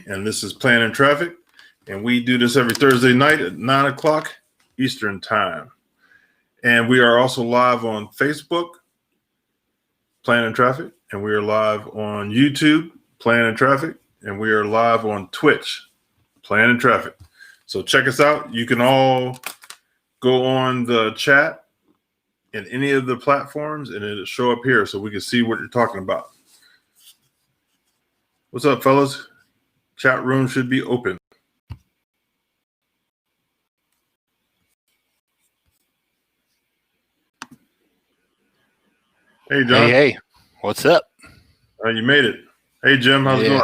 and this is Planning Traffic, and we do this every Thursday night at 9 o'clock Eastern Time. And we are also live on Facebook, Planning Traffic, and we are live on YouTube, Planning Traffic, and we are live on Twitch, Planning Traffic. So check us out. You can all go on the chat in any of the platforms, and it'll show up here so we can see what you're talking about. What's up, fellas? Chat room should be open. Hey, John. Hey, what's up? You made it. Hey, Jim, how's it going?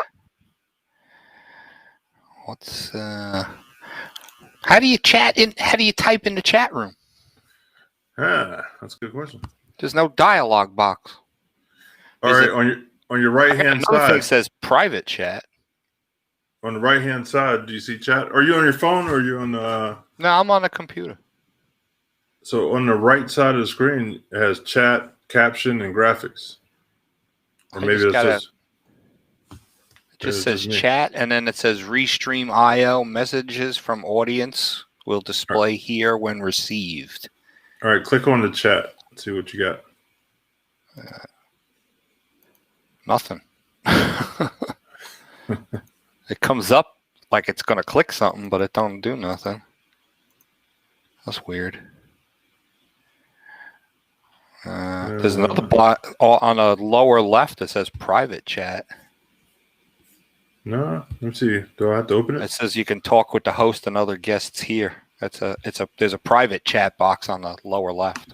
What's how do you chat in? How do you type in the chat room? That's a good question. There's no dialogue box. All right, on your right hand side. Thing says private chat. On the right hand side, do you see chat? Are you on your phone or are you on the? No, I'm on a computer. So on the right side of the screen, it has chat, caption, and graphics. Or maybe it's just says chat, and then it says Restream IO messages from audience will display here when received. All right, click on the chat. See what you got. Nothing. It comes up like it's going to click something, but it don't do nothing. That's weird. There's another block on the lower left that says private chat. No, let me see. Do I have to open it? It says you can talk with the host and other guests here. There's a private chat box on the lower left.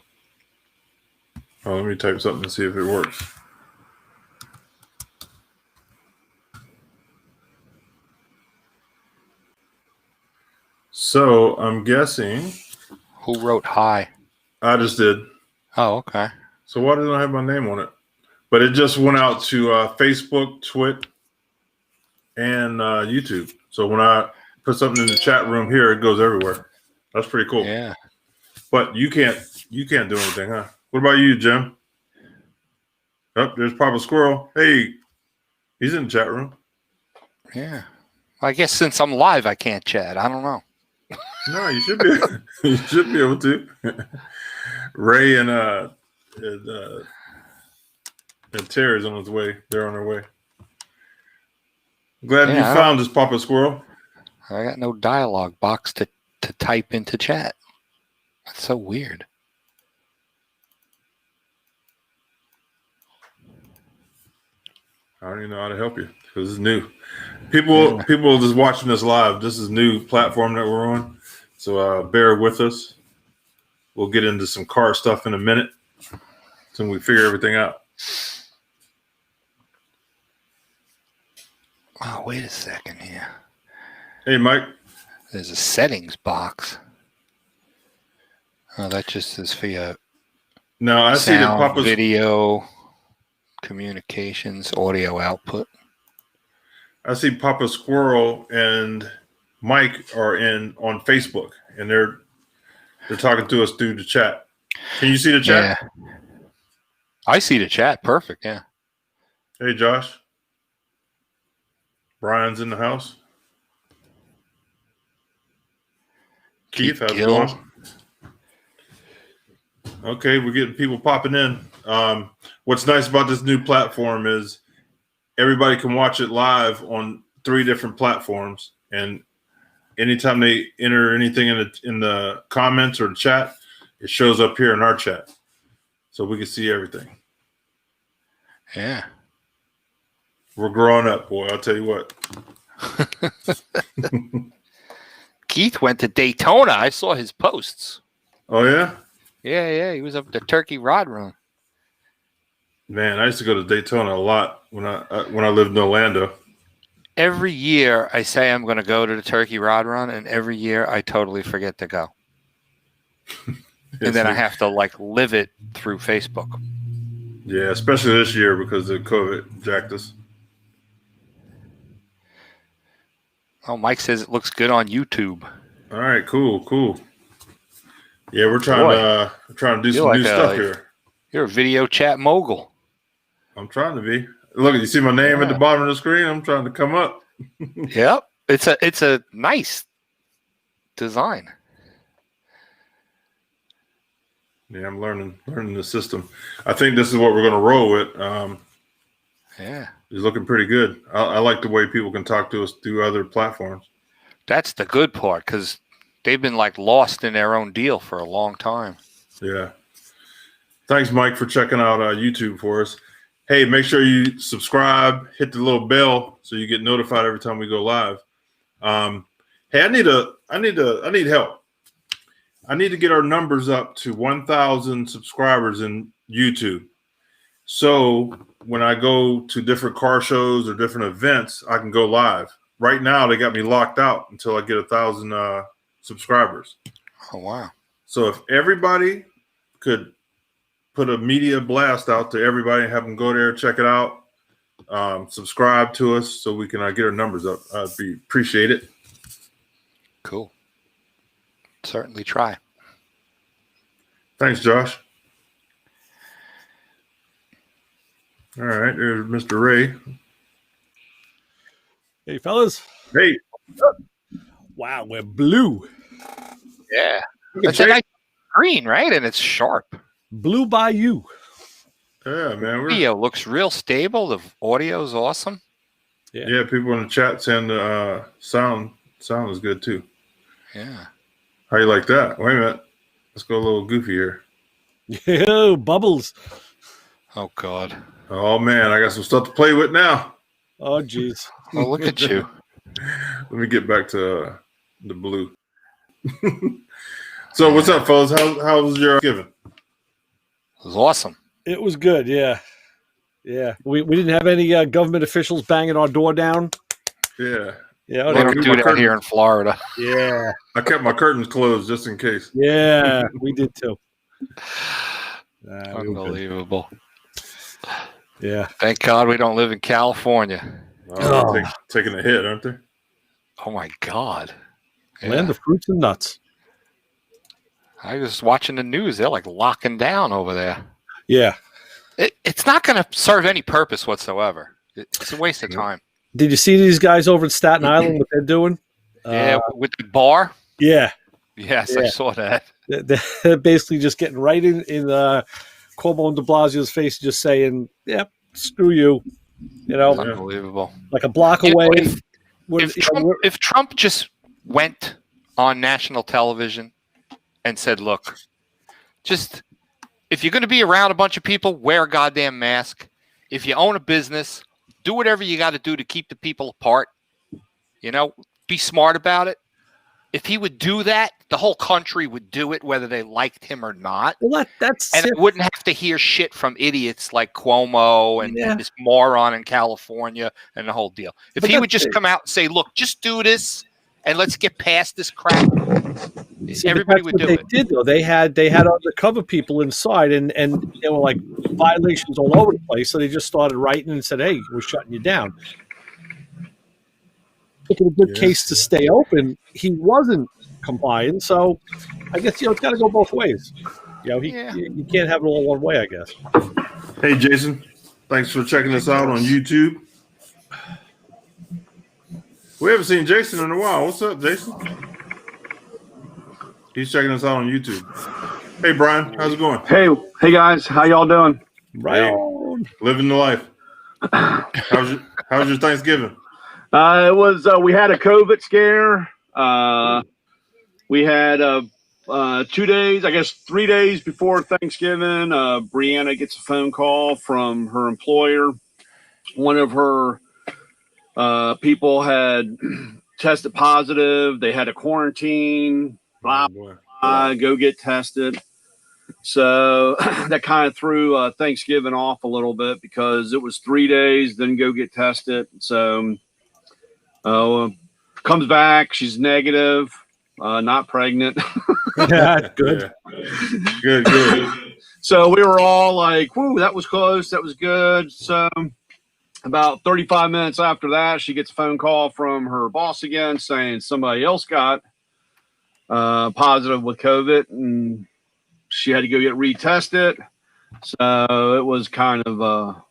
Oh, let me type something to see if it works. So I'm guessing. Who wrote hi? I just did. Oh, okay. So why didn't I have my name on it? But it just went out to Facebook, Twitch, and YouTube. So when I put something in the chat room here, it goes everywhere. That's pretty cool. Yeah. But you can't do anything, huh? What about you, Jim? Oh, there's Papa Squirrel. Hey, he's in the chat room. Yeah. Well, I guess since I'm live, I can't chat. I don't know. No, you should be. You should be able to. Ray and Terry's on his way. They're on their way. Glad you found us, Papa Squirrel. I got no dialogue box to type into chat. That's so weird. I don't even know how to help you because it's new. People just watching us live. This is a new platform that we're on, so bear with us. We'll get into some car stuff in a minute until we figure everything out. Oh, wait a second here. Hey, Mike. There's a settings box. Oh, that just is for your see that Papa's video, communications, audio output. I see Papa Squirrel and Mike are on Facebook, and they're talking to us through the chat. Can you see the chat? Yeah. I see the chat. Perfect. Yeah. Hey, Josh. Brian's in the house. Keith, how's it going? Okay, we're getting people popping in. What's nice about this new platform is everybody can watch it live on 3 different platforms, and anytime they enter anything in the comments or the chat, it shows up here in our chat, so we can see everything. Yeah, we're growing up, boy. I'll tell you what. Keith went to Daytona. I saw his posts. Oh yeah. Yeah. He was up at the Turkey Rod Run. Man, I used to go to Daytona a lot when I lived in Orlando. Every year I say I'm going to go to the Turkey Rod Run, and every year I totally forget to go. And then I have to live it through Facebook. Yeah, especially this year because of COVID jacked us. Oh, Mike says it looks good on YouTube. All right, cool. Yeah, we're trying to do some new stuff here. You're a video chat mogul. I'm trying to be. Look, you see my name at the bottom of the screen? I'm trying to come up. Yep. It's a nice design. Yeah, I'm learning the system. I think this is what we're going to roll with. Yeah. It's looking pretty good. I like the way people can talk to us through other platforms. That's the good part, because they've been like lost in their own deal for a long time. Yeah. Thanks, Mike, for checking out YouTube for us. Hey, make sure you subscribe, hit the little bell so you get notified every time we go live. Hey, I need help. I need to get our numbers up to 1,000 subscribers in YouTube. So when I go to different car shows or different events, I can go live. Right now, they got me locked out until I get 1,000 subscribers. Oh, wow. So if everybody could put a media blast out to everybody and have them go there, check it out, subscribe to us so we can get our numbers up. I'd appreciate it. Cool. Certainly try. Thanks, Josh. All right, there's Mr. Ray. Hey, fellas. Hey. Wow, we're blue. Yeah. It's a nice green, right? And it's sharp. Blue by you. Yeah, man. Video looks real stable. The audio is awesome. Yeah, people in the chat saying the sound is good too. Yeah. How you like that? Wait a minute. Let's go a little goofy here. Yo, bubbles. Oh, God. Oh, man. I got some stuff to play with now. Oh, jeez. Oh, look at you. Let me get back to the blue. So what's up, fellas? How was your Thanksgiving? It was awesome. It was good, yeah. Yeah. We didn't have any government officials banging our door down. Yeah. Yeah. They don't do that here in Florida. Yeah. I kept my curtains closed just in case. Yeah, we did too. Unbelievable. Yeah. Thank God we don't live in California. Oh. Taking a hit, aren't they? Oh, my God. Land of fruits and nuts. I was watching the news. They're like locking down over there. Yeah. It's not going to serve any purpose whatsoever. It's a waste of time. Did you see these guys over in Staten Island, what they're doing? Yeah, with the bar? Yeah. Yes, Yeah. I saw that. They're basically just getting right in Cuomo and de Blasio's face, just saying, yep, screw you. You know, Unbelievable. like a block away. If Trump just went on national television and said, look, just if you're going to be around a bunch of people, wear a goddamn mask. If you own a business, do whatever you got to do to keep the people apart. You know, be smart about it. If he would do that, the whole country would do it, whether they liked him or not. Well, that's and it wouldn't have to hear shit from idiots like Cuomo and this moron in California and the whole deal. If he would just come out and say, look, just do this and let's get past this crap, everybody would do it. They did, though. They had undercover people inside, and there were like violations all over the place. So they just started writing and said, hey, we're shutting you down. Making a good case to stay open. He wasn't complying, so I guess it's got to go both ways. You can't have it all one way, I guess. Hey, Jason, thanks for checking us out on YouTube. We haven't seen Jason in a while. What's up, Jason? He's checking us out on YouTube. Hey, Brian, how's it going? Hey guys, how y'all doing? Right, living the life. How's your Thanksgiving? It was. We had a COVID scare. We had 2 days, I guess 3 days before Thanksgiving. Brianna gets a phone call from her employer. One of her people had tested positive. They had a quarantine. Blah, blah, go get tested. So that kind of threw Thanksgiving off a little bit because it was 3 days, then go get tested. So comes back, she's negative, not pregnant. Yeah, good. Good. So we were all like, whoo, that was close. That was good. So about 35 minutes after that, she gets a phone call from her boss again saying somebody else got positive with COVID and she had to go get retested. So it was kind of a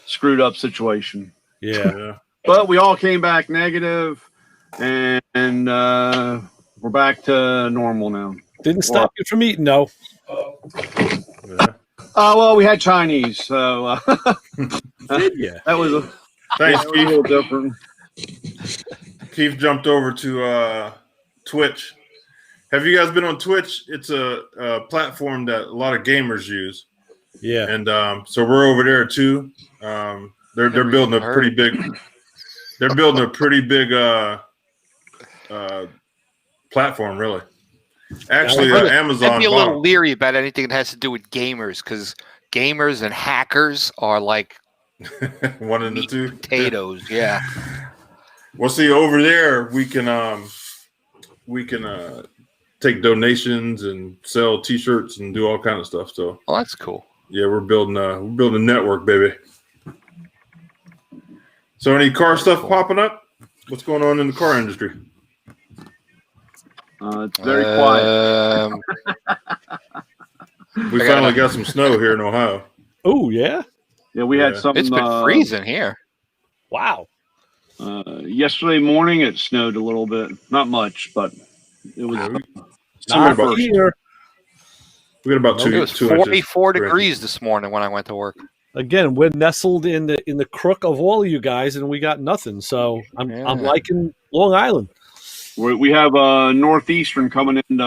screwed up situation. Yeah. but we all came back negative, and we're back to normal now. Didn't stop you from eating, though. Yeah. Well, we had Chinese, so Yeah. that was a Thanks, little Keith. different. Keith jumped over to Twitch. Have you guys been on Twitch? It's a platform that a lot of gamers use. Yeah. And so we're over there too. They're building a pretty big. They're building a pretty big platform, really. Actually, Amazon. I'd be a bought little leery about anything that has to do with gamers because gamers and hackers are like one and the meat two potatoes. Yeah. Well, see, over there we can take donations and sell T-shirts and do all kind of stuff. So, Well, that's cool. yeah, we're building a network, baby. So, any car stuff popping up? What's going on in the car industry? It's very quiet. We finally got some snow here in Ohio. Oh, yeah? Yeah, we had Yeah. some. It's been freezing here. Wow. Yesterday morning, it snowed a little bit. Not much, but it was. Not about- here. We got about It was 2 inches. 44 degrees this morning when I went to work. Again, we're nestled in the crook of all of you guys, and we got nothing. So I'm liking Long Island. We have northeastern coming in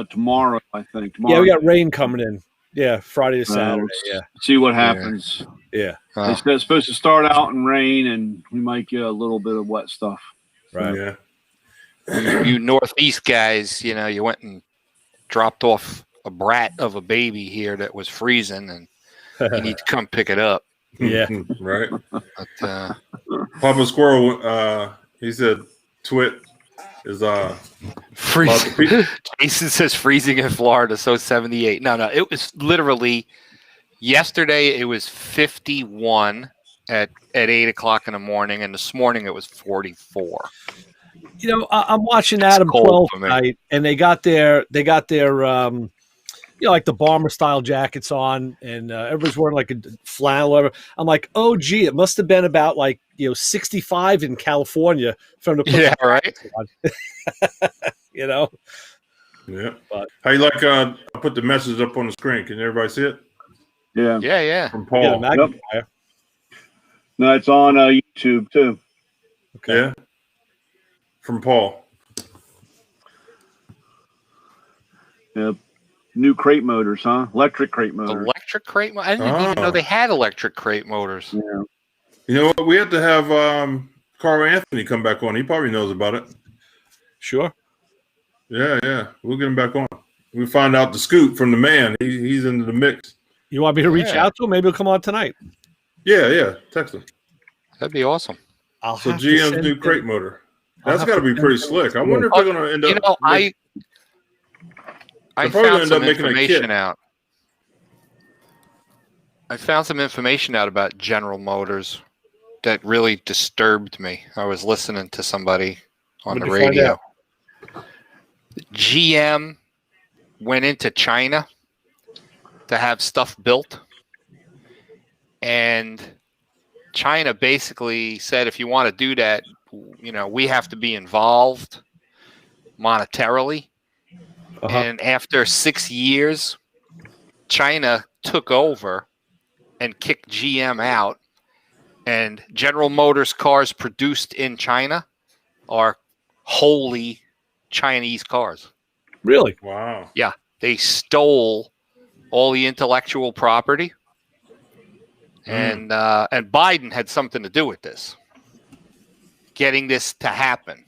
tomorrow. I think tomorrow. Yeah, we got rain coming in. Yeah, Friday to Saturday. Yeah, See what happens. yeah, It's supposed to start out in rain, and we might get a little bit of wet stuff. right. Yeah. You Northeast guys, you went and dropped off a brat of a baby here that was freezing, and you need to come pick it up. Yeah. Right. But, Papa Squirrel, he said Twit is freezing. Jason says freezing in Florida, so 78. No, it was literally yesterday. It was 51 at 8 o'clock in the morning, and this morning it was 44. I'm watching Adam cold 12 for me. tonight, and they got their like the bomber style jackets on, and everybody's wearing like a flannel. Whatever. I'm like, oh gee, it must have been about 65 in California from the Yeah, right. Yeah. But How you like? I put the message up on the screen. Can everybody see it? Yeah. Yeah. From get a Paul. magnifier. No, it's on YouTube too. Okay. Yeah. From Paul. Yep. New crate motors, huh? Electric crate motors. Electric crate. I didn't even know they had electric crate motors. Yeah. You know what? We have to have Carl Anthony come back on. He probably knows about it. Sure. Yeah. We'll get him back on. We find out the scoop from the man. He's into the mix. You want me to reach Yeah. out to him? Maybe he'll come on tonight. Yeah. Text him. That'd be awesome. I'll So have to GM's send new him- crate motor. I'll That's have got to to be send pretty him- slick. I wonder if they're going to end up. I They're probably gonna found end some up making a information kit. out. I found some information out about General Motors that really disturbed me. I was listening to somebody on the What'd you find radio. out? GM went into China to have stuff built, and China basically said, if you want to do that, we have to be involved monetarily. Uh-huh. And after 6 years, China took over and kicked GM out. And General Motors cars produced in China are wholly Chinese cars. Really? Wow. They stole all the intellectual property. And Biden had something to do with this, getting this to happen.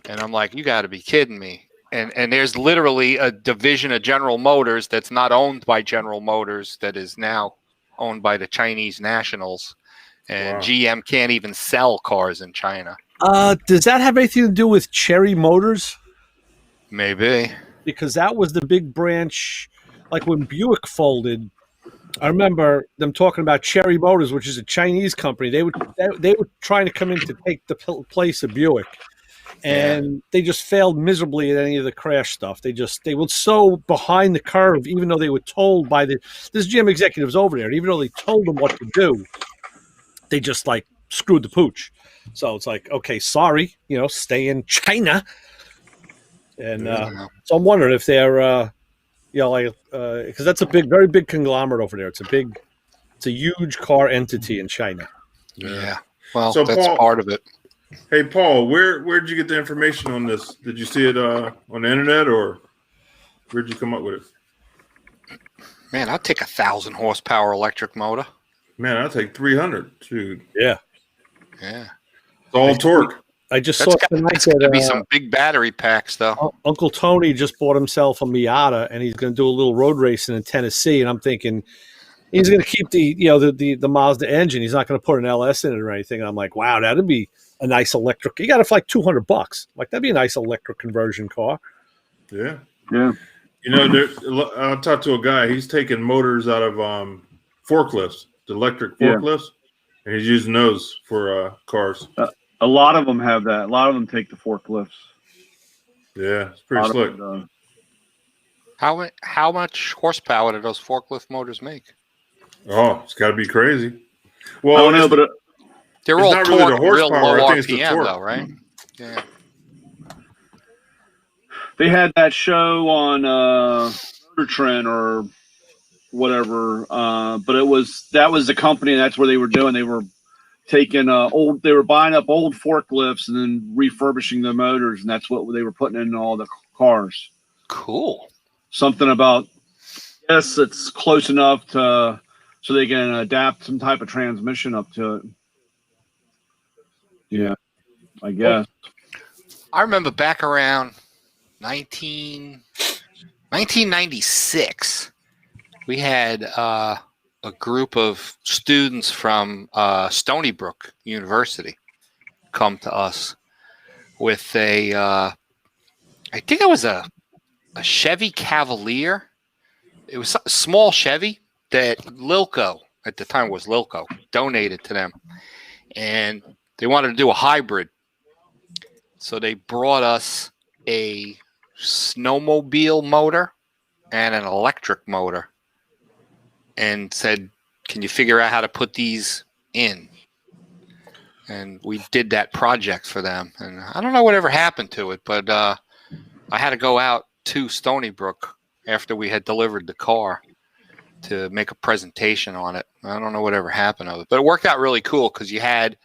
And I'm like, you got to be kidding me. And there's literally a division of General Motors that's not owned by General Motors that is now owned by the Chinese nationals. And Wow. GM can't even sell cars in China. Does that have anything to do with Cherry Motors? Maybe. Because that was the big branch. Like when Buick folded, I remember them talking about Cherry Motors, which is a Chinese company. They were trying to come in to take the place of Buick, and they just failed miserably at any of the crash stuff. They were so behind the curve, even though they were told by this GM executives over there, and even though they told them what to do, they just screwed the pooch. So it's like, okay, sorry, stay in China. And so I'm wondering if they're, because that's a very big conglomerate over there. It's a huge car entity in China. Yeah. Well, So, that's Paul- part of it. Hey, Paul, where did you get the information on this? Did you see it on the internet, or where'd you come up with it? Man, I'd take 1,000 horsepower electric motor. Man, I'll take 300. Dude, Yeah. Yeah. it's all torque. I just That's saw got tonight to be that some big battery packs, though. Uncle Tony just bought himself a Miata, and he's going to do a little road racing in Tennessee. And I'm thinking he's going to keep the Mazda engine. He's not going to put an LS in it or anything. And I'm like, wow, that'd be a nice electric. You got it for like $200. Like that'd be a nice electric conversion car. Yeah. Yeah. I talked to a guy. He's taking motors out of forklifts, the electric forklifts, and he's using those for cars. A lot of them have that. A lot of them take the forklifts. Yeah, it's pretty slick. How much horsepower do those forklift motors make? Oh, it's got to be crazy. I Well, don't know, but They're It's all not really the torque, real horsepower, low I think it's the RPM, torque. though, right? Yeah. they had that show on Motor Trend or whatever. But that was the company. And that's where they were doing. They were taking they were buying up old forklifts and then refurbishing the motors, and that's what they were putting in all the cars. Cool. Something about, yes, it's close enough to so they can adapt some type of transmission up to it. Yeah, I guess. I remember back around 1996, we had a group of students from Stony Brook University come to us with I think it was a Chevy Cavalier. It was a small Chevy that Lilco, at the time was Lilco, donated to them. And they wanted to do a hybrid. So they brought us a snowmobile motor and an electric motor and said, can you figure out how to put these in? And we did that project for them. And I don't know whatever happened to it, but I had to go out to Stony Brook after we had delivered the car to make a presentation on it. I don't know whatever happened of it, but it worked out really cool because you had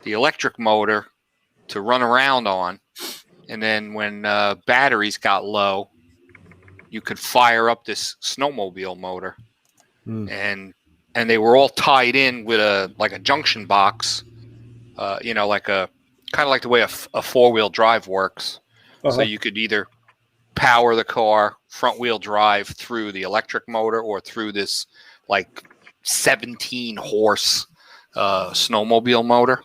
the electric motor to run around on, and then when batteries got low, you could fire up this snowmobile motor, and they were all tied in with a junction box, like a kind of like the way a four-wheel drive works. So you could either power the car front wheel drive through the electric motor or through this like 17 horse snowmobile motor.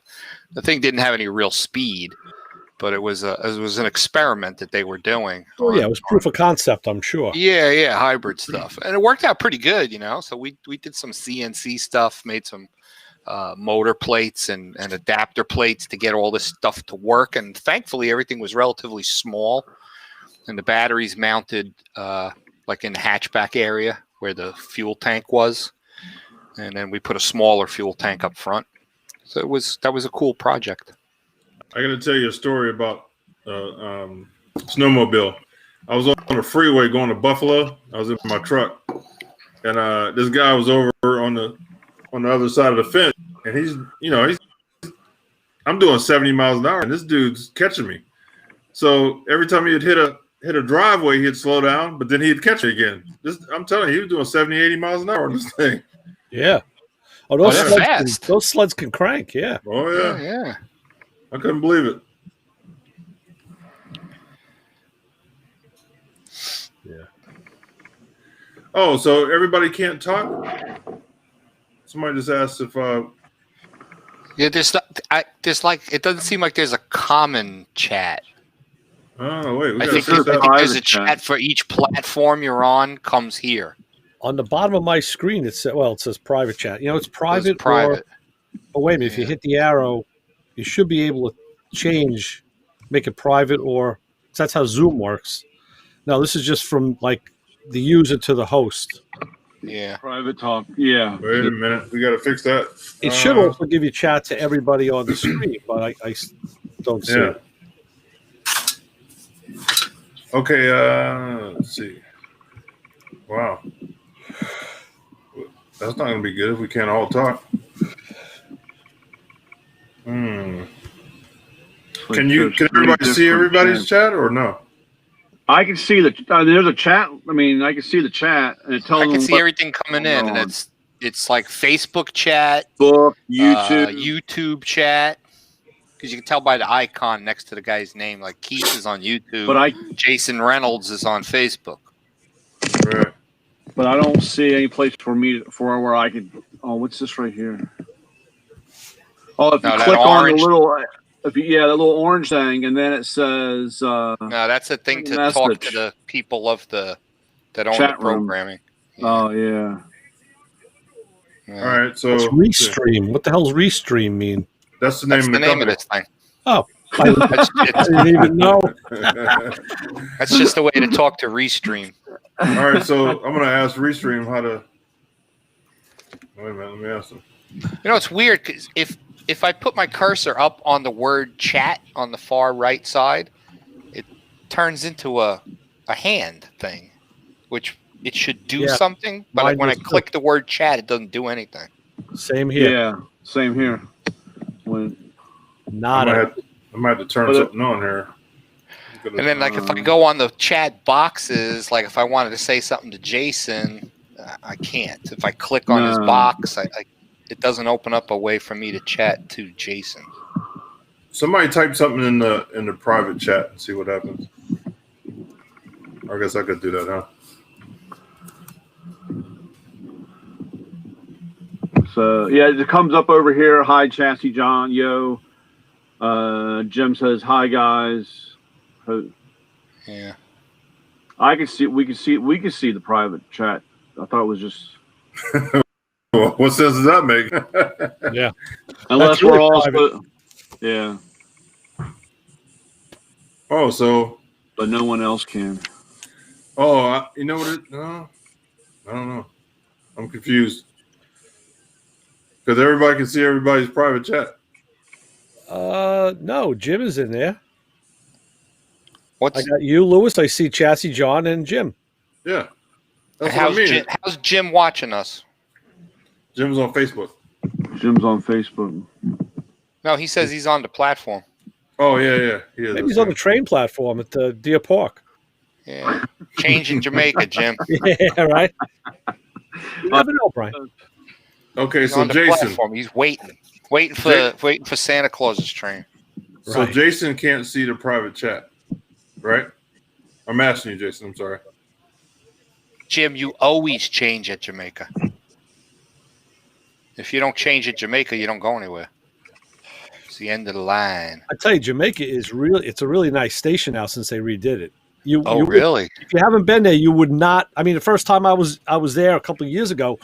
The thing didn't have any real speed, but it was an experiment that they were doing. Oh yeah, it was proof of concept, I'm sure. Yeah, hybrid stuff, and it worked out pretty good, So we did some CNC stuff, made some motor plates and adapter plates to get all this stuff to work, and thankfully everything was relatively small, and the batteries mounted like in the hatchback area where the fuel tank was, and then we put a smaller fuel tank up front. So that was a cool project. I got to tell you a story about snowmobile. I was on the freeway going to Buffalo. I was in my truck, and this guy was over on the other side of the fence, and I'm doing 70 miles an hour, and this dude's catching me. So every time he'd hit a driveway, he'd slow down, but then he'd catch me again. I'm telling you, he was doing 70, 80 miles an hour on this thing. Yeah. Oh, those sleds can crank, yeah. Oh, yeah. Yeah. I couldn't believe it. Yeah. Oh, so everybody can't talk? Somebody just asked if Yeah, it doesn't seem like there's a common chat. oh wait, I think there's a chat for each platform you're on comes here. On the bottom of my screen, it says private chat. It's private. It's private. Oh, wait a minute. If you hit the arrow, you should be able to make it private, or that's how Zoom works. No, this is just from like the user to the host. Yeah. Private talk. Yeah. Wait a minute. We got to fix that. It should also give you chat to everybody on the screen, but I don't see Yeah. it. Okay. Let's see. Wow. That's not going to be good if we can't all talk. Can everybody see everybody's chat or no? I can see there's a chat. I mean, I can see the chat, and it tells I can them see everything coming in, and it's like Facebook chat, book, YouTube. YouTube chat, because you can tell by the icon next to the guy's name. Like Keith is on YouTube, But Jason Reynolds is on Facebook. Right. But I don't see any place for where I could. Oh, what's this right here? Oh, if you click on the little, that little orange thing, and then it says. No, that's a thing to talk to the people of that own the programming. Yeah. Oh yeah. All right. So it's Restream. What the hell's Restream mean? That's the name of this thing. Oh. I didn't even know. That's just a way to talk to Restream. All right, so I'm going to ask Restream how to. Wait a minute, let me ask them. You know, it's weird because if I put my cursor up on the word chat on the far right side, it turns into a hand thing, which it should do something. But when I click the word chat, it doesn't do anything. Same here. Yeah, same here. I might have to turn something on here. And then, like, if I go on the chat boxes, like if I wanted to say something to Jason, I can't. If I click on his box, it doesn't open up a way for me to chat to Jason. Somebody type something in the private chat and see what happens. I guess I could do that, huh? So yeah, it comes up over here. Hi, Chassis John. Yo. Jim says hi, guys. Yeah. We can see the private chat. I thought it was just. Well, what sense does that make? Yeah. Unless we're all. Yeah. Oh, so. But no one else can. Oh, you know what? No, I don't know. I'm confused. Because everybody can see everybody's private chat. No, Jim is in there. I got you, Lewis. I see Chassis John and Jim. Yeah. That's what I mean. How's Jim watching us? Jim's on Facebook. Jim's on Facebook. No, he says he's on the platform. Oh, yeah. He is. Maybe he's on the train platform at the Deer Park. Yeah. Change in Jamaica, Jim. Yeah, right. You never know, Brian. Okay, he's so on the Jason. Platform. He's waiting for Santa Claus's train. So right. Jason can't see the private chat, right? I'm asking you, Jason. I'm sorry. Jim, you always change at Jamaica. If you don't change at Jamaica, you don't go anywhere. It's the end of the line. I tell you, Jamaica is it's a really nice station now since they redid it. Really? If you haven't been there, you would not. I mean, the first time I was there a couple of years ago,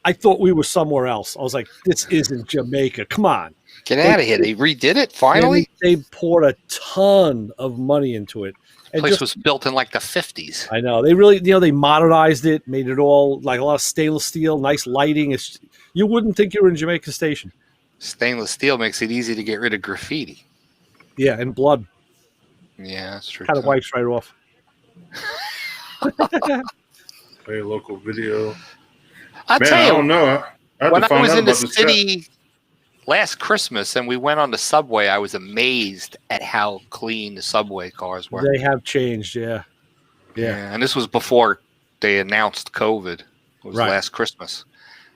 I thought we were somewhere else. I was like, this isn't Jamaica. Come on. Get out of here. They redid it finally? They poured a ton of money into it. The place was built in like the 50s. I know. They really, they modernized it, made it all like a lot of stainless steel, nice lighting. You wouldn't think you were in Jamaica Station. Stainless steel makes it easy to get rid of graffiti. Yeah, and blood. Yeah, that's true. Kind of wipes right off. Play a local video. I don't know. When I was in the city last Christmas and we went on the subway, I was amazed at how clean the subway cars were. They have changed, yeah. And this was before they announced COVID. It was last Christmas.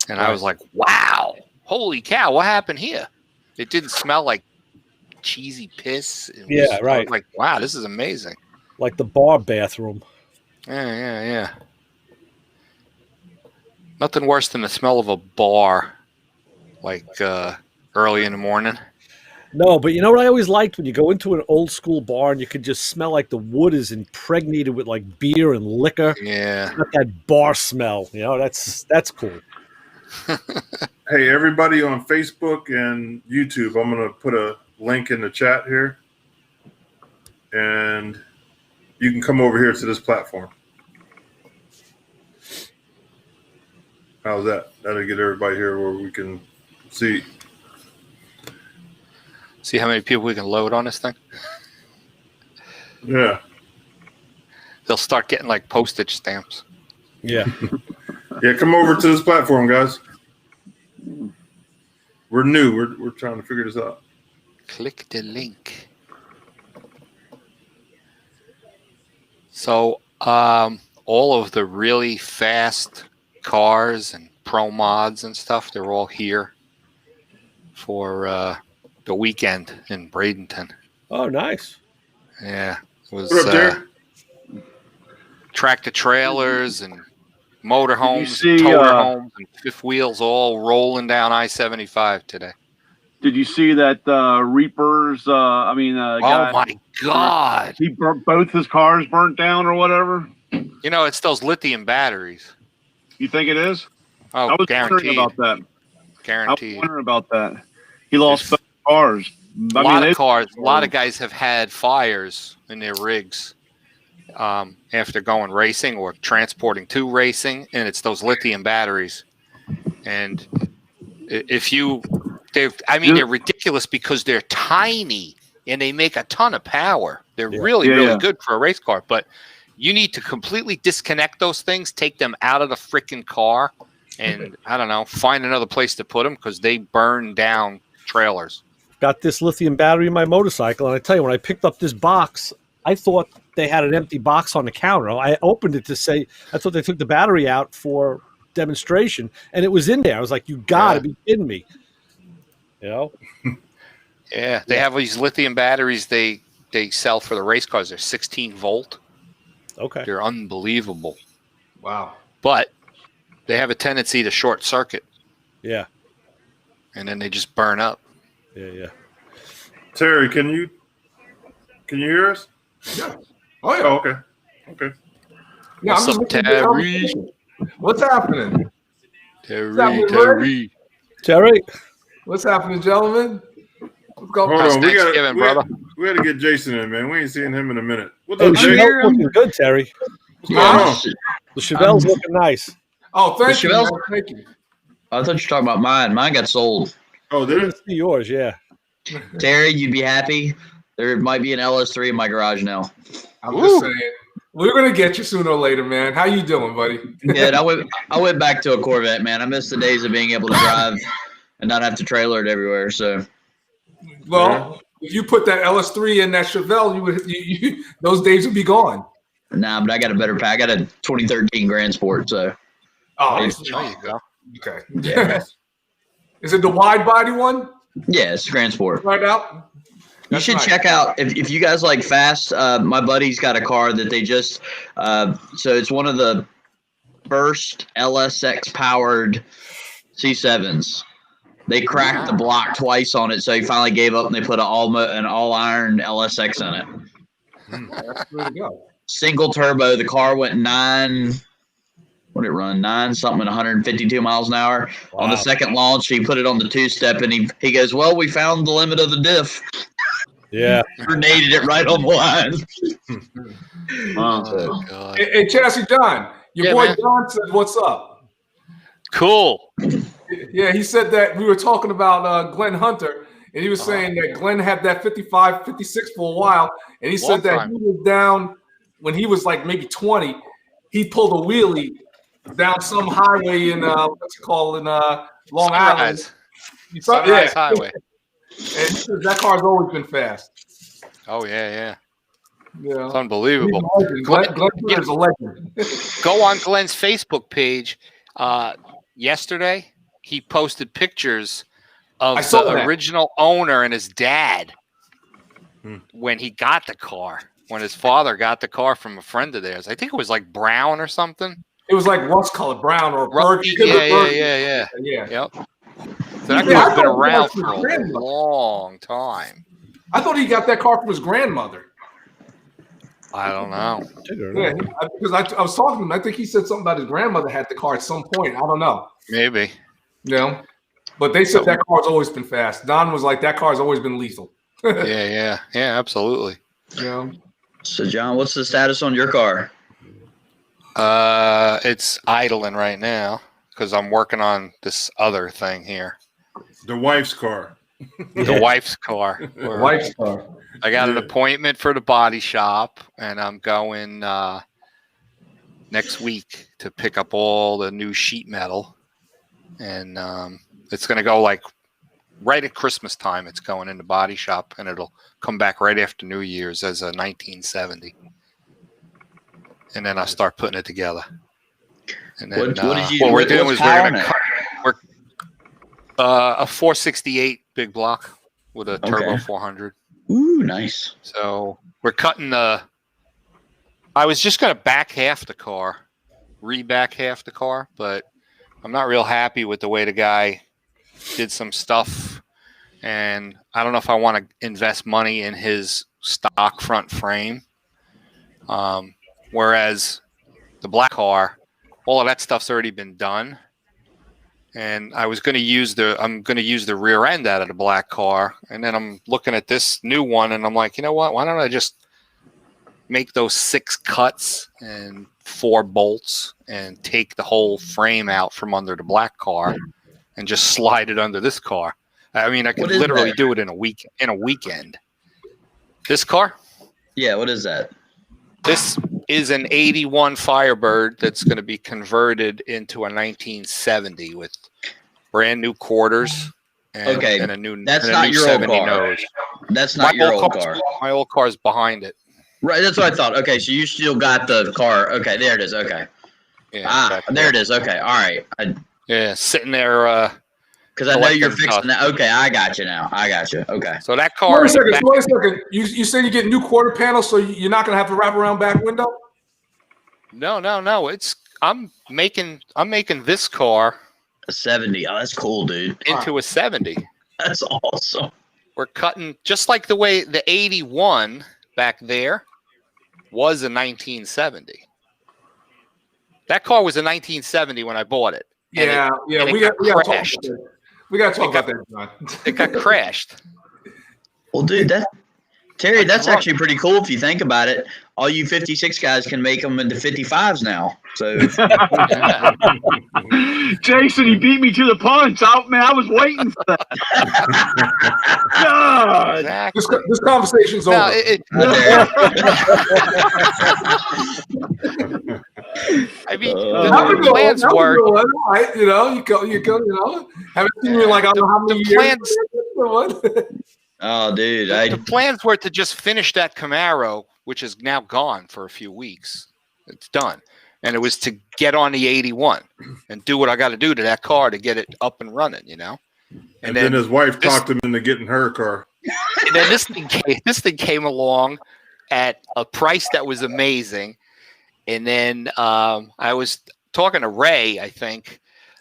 And I was like, wow, holy cow, what happened here? It didn't smell like cheesy piss. I was like, wow, this is amazing. Like the bar bathroom. Yeah. Nothing worse than the smell of a bar, like early in the morning. No, but you know what I always liked? When you go into an old school bar and you could just smell like the wood is impregnated with like beer and liquor. Yeah. Not that bar smell. That's cool. Hey, everybody on Facebook and YouTube, I'm going to put a link in the chat here. And you can come over here to this platform. How's that? That'll get everybody here where we can see. See how many people we can load on this thing? Yeah. They'll start getting like postage stamps. Yeah. Yeah, come over to this platform, guys. We're new. We're trying to figure this out. Click the link. So, all of the really fast cars and pro mods and stuff, they're all here for the weekend in Bradenton. Oh, nice. Yeah. It was What up there? tractor trailers and motorhomes, see, and toter homes, and fifth wheels all rolling down I-75 today. Did you see that Reapers? Oh my God! He burnt both his cars burnt down or whatever. You know, it's those lithium batteries. You think it is? Oh, I was guaranteed. wondering about that. I was Guaranteed. wondering about that. He lost both cars. A lot of cars. A lot of guys have had fires in their rigs after going racing or transporting to racing, and it's those lithium batteries. And if you, they're ridiculous because they're tiny and they make a ton of power. They're really good for a race car, but you need to completely disconnect those things, take them out of the freaking car, and I don't know, find another place to put them because they burn down trailers. Got this lithium battery in my motorcycle, and I tell you, when I picked up this box, I thought they had an empty box on the counter. I opened it to say, I thought they took the battery out for demonstration, and it was in there. I was like, you gotta be kidding me. You know? Yeah, they have these lithium batteries they sell for the race cars. They're 16 volt. Okay. They're unbelievable. Wow. But they have a tendency to short circuit, Yeah. and then they just burn up. Yeah. Terry, can you hear us? Yeah. Oh, yeah. Oh, okay. Okay. Yeah, What's I'm up, just looking at the Terry? conversation. What's happening? Terry. Terry? What's happening, gentlemen? What's going Hold on? on. Thanksgiving, brother. We got to get Jason in, man. We ain't seen him in a minute. What's Hey, up, Jay? Chevelle's looking good, Terry. What's going on? The Chevelle's looking nice. Oh, thank you. Chevelle's- Man. Thank you. I thought you were talking about mine. Mine got sold. Oh, I did didn't it? see yours, yeah. Terry, you'd be happy. There might be an LS3 in my garage now. I'm just saying. We're gonna get you sooner or later, man. How you doing, buddy? Yeah, and I went back to a Corvette, man. I miss the days of being able to drive and not have to trailer it everywhere. So Well, if you put that LS3 in that Chevelle, you those days would be gone. nah, but I got a better pack. I got a 2013 Grand Sport. So Oh, There you go. okay. yeah, Is it the wide body one yeah, it's Grand Sport. right out? You should check out if you guys like fast. My buddy's got a car that they just so it's one of the first LSX powered C7s. They cracked the block twice on it, so he finally gave up and they put an all iron LSX in it. That's where to go. Single turbo. The car went 9 something, 152 miles an hour. On the second launch, he put it on the 2-step, and he goes, well, we found the limit of the diff. Yeah. Grenaded it right on the line. Oh, God. Hey, Chassis John, your Yeah, boy man. John said, "What's up?" Cool. Yeah, he said that we were talking about Glenn Hunter, and he was saying that Glenn had that 55, 56 for a while, and he Long said that time. he was down when he was like maybe 20. He pulled a wheelie down some highway in what's it called in Long Island. Sunrise. Yeah, Sunrise Highway. and he said that car's always been fast. Oh, yeah. Yeah, It's unbelievable. Glenn Hunter is a legend. Go on Glenn's Facebook page. Yesterday, he posted pictures of I saw the that. original owner and his dad when he got the car. When his father got the car from a friend of theirs. I think it was like brown or something. It was like rust-colored brown or burgundy. Yeah. Yeah. Yep. So that Yeah, I car's been thought it around was for a grandmother. long time. I thought he got that car from his grandmother. I don't know. Yeah, because I was talking to him. I think he said something about his grandmother had the car at some point. I don't know. Maybe. You know, but they said that car's always been fast. Don was like, that car's always been lethal. Yeah, absolutely. You know, So, John, what's the status on your car? It's idling right now because I'm working on this other thing here. The wife's car. The wife's car. Wife's car. I got an Yeah. appointment for the body shop, and I'm going next week to pick up all the new sheet metal. And it's going to go like right at Christmas time. It's going in the body shop, and it'll come back right after New Year's as a 1970. And then I'll start putting it together. And then What did you? what we're what- doing what's is we're power going in to it? cut a 468 big block with a turbo Okay. 400. Ooh, nice. So we're cutting the. I was just going to back half the car, re-back half the car, but I'm not real happy with the way the guy did some stuff, and I don't know if I want to invest money in his stock front frame. Whereas the black car, all of that stuff's already been done, and I was going to use I'm going to use the rear end out of the black car, and then I'm looking at this new one, and I'm like, you know what? Why don't I just make those 6 cuts and 4 bolts and take the whole frame out from under the black car and just slide it under this car? I mean, I could What is literally that? do it in a weekend. This car? Yeah, what is that? This is an 81 Firebird that's going to be converted into a 1970 with brand new quarters and, Okay, and a new, that's and a not new your old 70 car. nose. That's not your old car's- car. My old car's behind it. Right, that's what I thought. Okay, so you still got the car. Okay, there it is. Okay. Yeah, back There it is. Okay, all right. Yeah, sitting there. Because I know you're collecting fixing that. Okay, I got you now. I got you. Okay. So that car. Wait a second. You said you get new quarter panels, so you're not going to have to wrap around back window? No. I'm making this car A 70. Oh, that's cool, dude. into a 70. That's awesome. We're cutting just like the way the 81 back there was a 1970. That car was a 1970 when I bought it. And Yeah. and it We got got to talk about crashed. that. We got to talk It got- about that, John. It got crashed. Well, dude, Terry, that's drunk. actually pretty cool if you think about it. All you 56 guys can make them into 55s now. So Jason, he beat me to the punch. I was waiting for that. God. Exactly. This conversation's No, over. I mean, How's the plans were All right, you go. Haven't seen you in like I don't know how many years. oh, dude, the plans were to just finish that Camaro, which is now gone for a few weeks. It's done. And it was to get on the 81 and do what I got to do to that car to get it up and running, you know? And then his wife this- talked him into getting her car. And then this thing came along at a price that was amazing. And then I was talking to Ray, I think.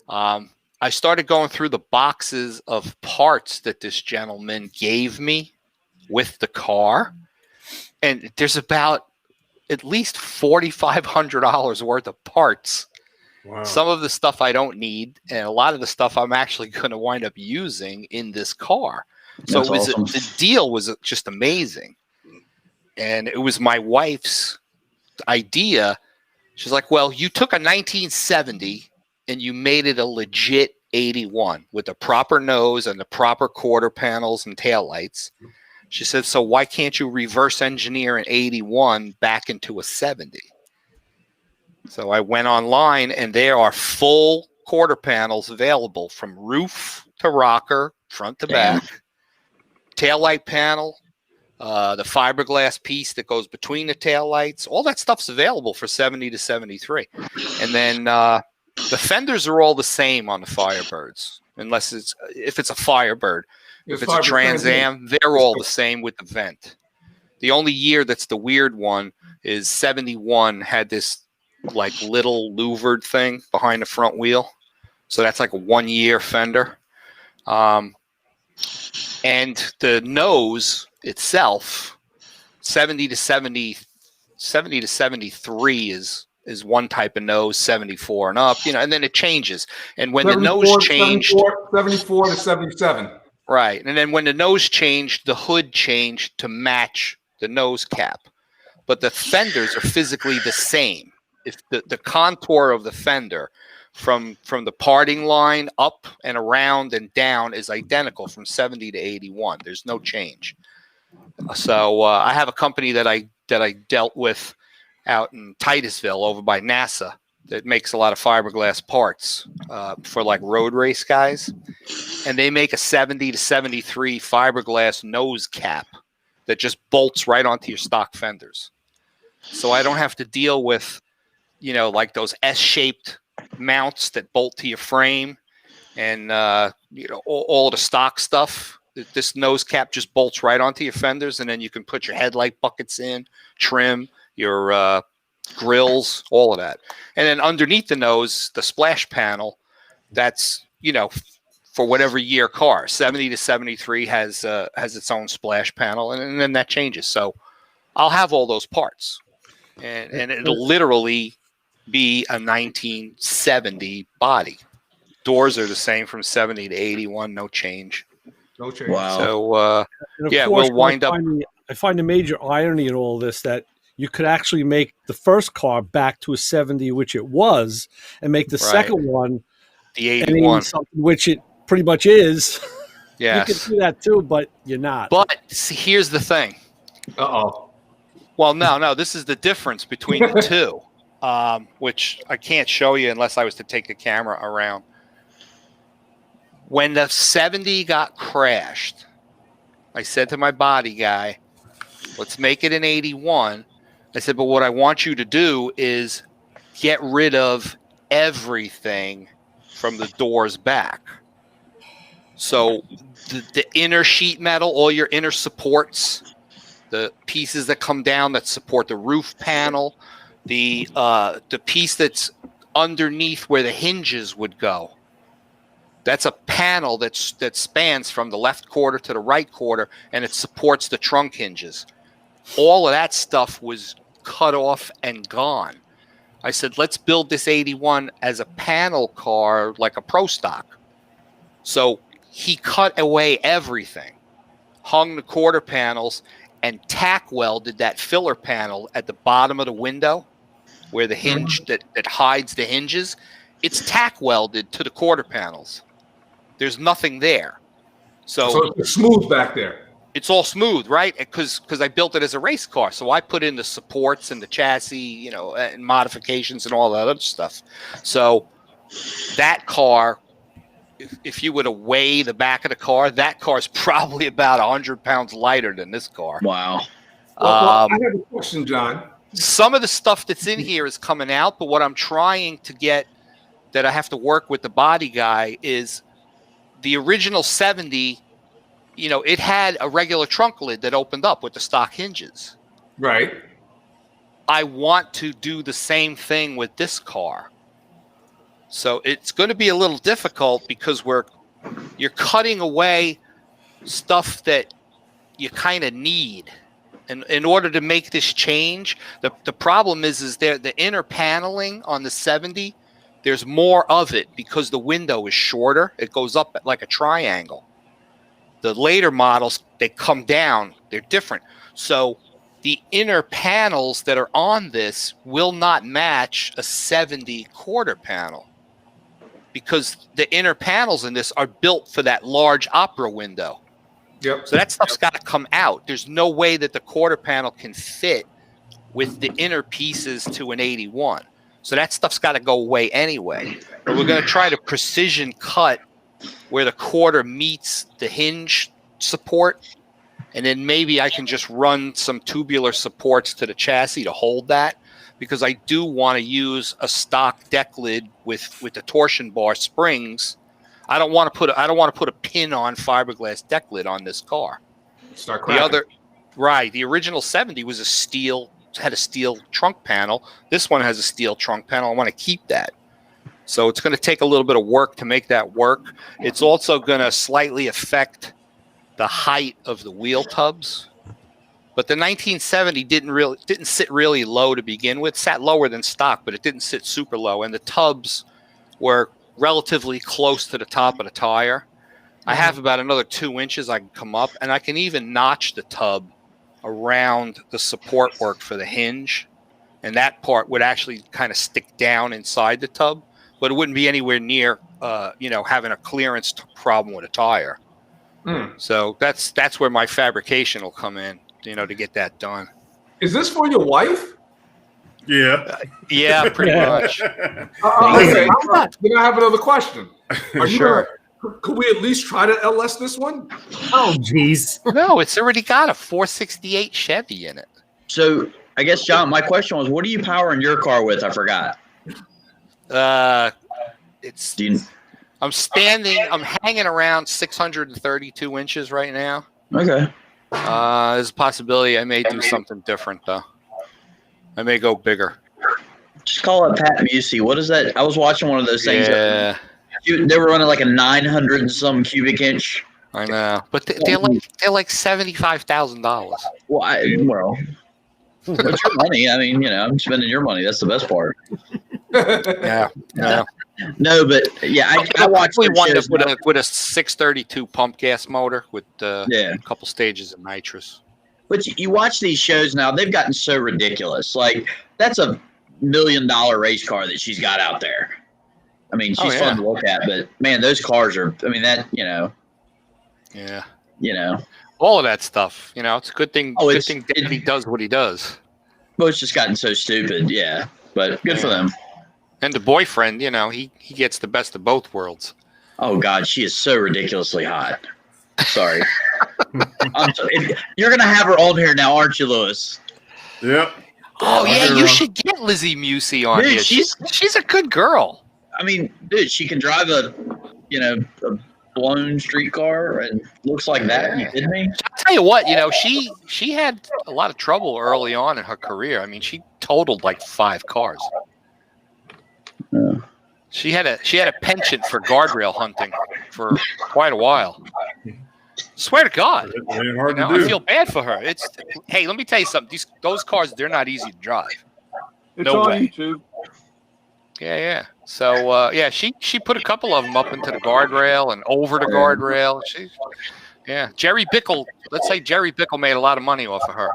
I started going through the boxes of parts that this gentleman gave me with the car. And there's about at least $4,500 worth of parts. Wow. Some of the stuff I don't need, and a lot of the stuff I'm actually going to wind up using in this car. So That's it was awesome. the deal was just amazing. And it was my wife's idea. She's like, well, you took a 1970 and you made it a legit 81 with the proper nose and the proper quarter panels and taillights. She said, so why can't you reverse engineer an 81 back into a 70? So I went online and there are full quarter panels available from roof to rocker, front to Damn. back, taillight panel, the fiberglass piece that goes between the taillights. All that stuff's available for 70 to 73. And then the fenders are all the same on the Firebirds, unless if it's a Firebird. If it's a Trans Am, they're all the same with the vent. The only year that's the weird one is 71 had this like little louvered thing behind the front wheel. So that's like a 1 year fender. And the nose itself, 70 to 73 is one type of nose, 74 and up, and then it changes. And when the nose changed, 74 to 77. right. And then when the nose changed, the hood changed to match the nose cap. But the fenders are physically the same. If the contour of the fender from the parting line up and around and down is identical from 70 to 81. There's no change. So I have a company that I dealt with out in Titusville over by NASA that makes a lot of fiberglass parts for like road race guys, and they make a 70 to 73 fiberglass nose cap that just bolts right onto your stock fenders. So I don't have to deal with, like those S-shaped mounts that bolt to your frame and, all the stock stuff. This nose cap just bolts right onto your fenders, and then you can put your headlight buckets in, trim, your grills, all of that. And then underneath the nose, the splash panel, that's, for whatever year car. 70 to 73 has its own splash panel, and then that changes. So I'll have all those parts, and it'll literally be a 1970 body. Doors are the same from 70 to 81, no change. No change. Wow. So yeah, course, we'll wind up. I find the major irony in all this that you could actually make the first car back to a 70, which it was, and make the second one the 81, something, which it pretty much is. Yes. You can do that too, but you're not. But see, here's the thing. Uh-oh. Well, no, this is the difference between the two, which I can't show you unless I was to take the camera around. When the 70 got crashed, I said to my body guy, let's make it an 81. I said, but what I want you to do is get rid of everything from the doors back. So the inner sheet metal, all your inner supports, the pieces that come down that support the roof panel, the piece that's underneath where the hinges would go. That's a panel that spans from the left quarter to the right quarter, and it supports the trunk hinges. All of that stuff was cut off and gone. I said, let's build this 81 as a panel car, like a Pro Stock. So he cut away everything, hung the quarter panels, and tack welded that filler panel at the bottom of the window where the hinge that hides the hinges. It's tack welded to the quarter panels. There's nothing there. So it's smooth back there. It's all smooth, right? Because I built it as a race car. So I put in the supports and the chassis, and modifications and all that other stuff. So that car, if you were to weigh the back of the car, that car is probably about 100 pounds lighter than this car. Wow. Well, I have a question, John. Some of the stuff that's in here is coming out, but what I'm trying to get that I have to work with the body guy is the original 70, it had a regular trunk lid that opened up with the stock hinges. Right. I want to do the same thing with this car. So it's going to be a little difficult because you're cutting away stuff that you kind of need. And in order to make this change, the problem is there the inner paneling on the 70, there's more of it because the window is shorter. It goes up like a triangle. The later models, they come down. They're different. So the inner panels that are on this will not match a 70 quarter panel because the inner panels in this are built for that large opera window. Yep. So that stuff's got to come out. There's no way that the quarter panel can fit with the inner pieces to an 81. So that stuff's got to go away anyway. But we're going to try to precision cut where the quarter meets the hinge support. And then maybe I can just run some tubular supports to the chassis to hold that, because I do want to use a stock deck lid with the torsion bar springs. I don't want to put a pin on fiberglass deck lid on this car. Start cracking. The original 70 was had a steel trunk panel. This one has a steel trunk panel. I want to keep that. So it's going to take a little bit of work to make that work. It's also going to slightly affect the height of the wheel tubs. But the 1970 didn't sit really low to begin with. It sat lower than stock, but it didn't sit super low. And the tubs were relatively close to the top of the tire. I have about another 2 inches I can come up, and I can even notch the tub around the support work for the hinge. And that part would actually kind of stick down inside the tub. but it wouldn't be anywhere near, having a clearance problem with a tire. So that's where my fabrication will come in, to get that done. Is this for your wife? Yeah. Yeah, pretty much. Okay. Then I have another question. Are you Sure. Could we at least try to LS this one? Oh, jeez. No, it's already got a 468 Chevy in it. So I guess, John, my question was, what are you powering your car with? I forgot. It's. Do you, I'm hanging around 632 inches right now. okay. There's a possibility I may do something different though. I may go bigger. Just call it Pat Busey. What is that? I was watching one of those things. Yeah, They were running like a 900 and some cubic inch. I know, but they're like $75,000. Well, it's your money. I mean, I'm spending your money. That's the best part. Yeah. No, but yeah, I watched We their wind up shows with a 632 pump gas motor with Yeah. a couple stages of nitrous. But you watch these shows now, they've gotten so ridiculous. Like, that's $1 million race car that she's got out there. I mean, she's fun to look at, but man, those cars are, I mean, that, Yeah. Well, All of that stuff. It's a good thing. Oh, Good thing Davey does what he does. it's just gotten so stupid. Yeah. But good for them. And the boyfriend, he gets the best of both worlds. Oh, God, she is so ridiculously hot. Sorry. You're going to have her on here now, aren't you, Lewis? Yep. Oh yeah, you should get Lizzie Musey on Dude, here. She's a good girl. I mean, dude, she can drive a blown streetcar and looks like that. Are you kidding me? I'll tell you what, she had a lot of trouble early on in her career. I mean, she totaled like 5 cars. Yeah. She had a penchant for guardrail hunting for quite a while. Swear to God, It ain't hard to I do. feel bad for her. Hey, let me tell you something. Those cars, they're not easy to drive. It's No on way. YouTube. Yeah. So she put a couple of them up into the guardrail and over the guardrail. Jerry Bickle. Let's say Jerry Bickle made a lot of money off of her.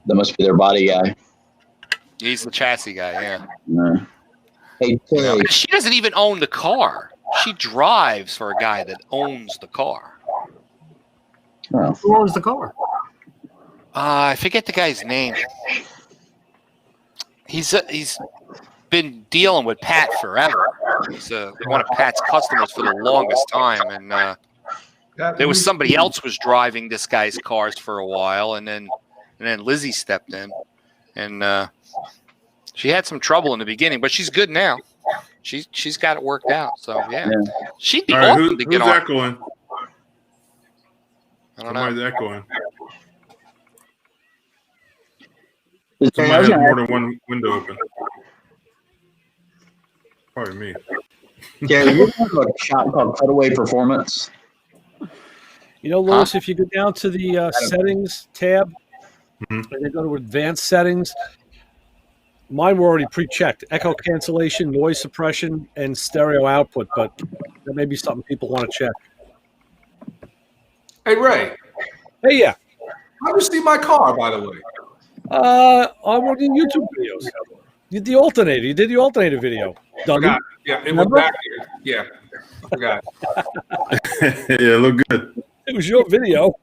That must be their body guy. He's the chassis guy. Yeah. No. Hey, Terry. She doesn't even own the car. She drives for a guy that owns the car. Oh. Who owns the car? I forget the guy's name. He's been dealing with Pat forever. He's one of Pat's customers for the longest time, and there was somebody else was driving this guy's cars for a while, and then Lizzie stepped in, and she had some trouble in the beginning, but she's good now. She's got it worked out. So yeah. She'd be All right, awesome to who's get on. echoing? I don't know. Somebody's echoing. Hey, Somebody has more than one window open. Probably me. Terry, you have a shop called Cutaway Performance. Lewis, if you go down to the settings tab and then go to advanced settings, mine were already pre-checked. Echo cancellation, noise suppression, and stereo output, but that may be something people want to check. Hey, Ray, Hey, yeah. how do you see my car, by the way? On one of the YouTube videos. You did the alternator. You did the alternator video. Done. Forgot. Yeah, it was Remember? back here. Yeah, I forgot. Yeah, look good. It was your video.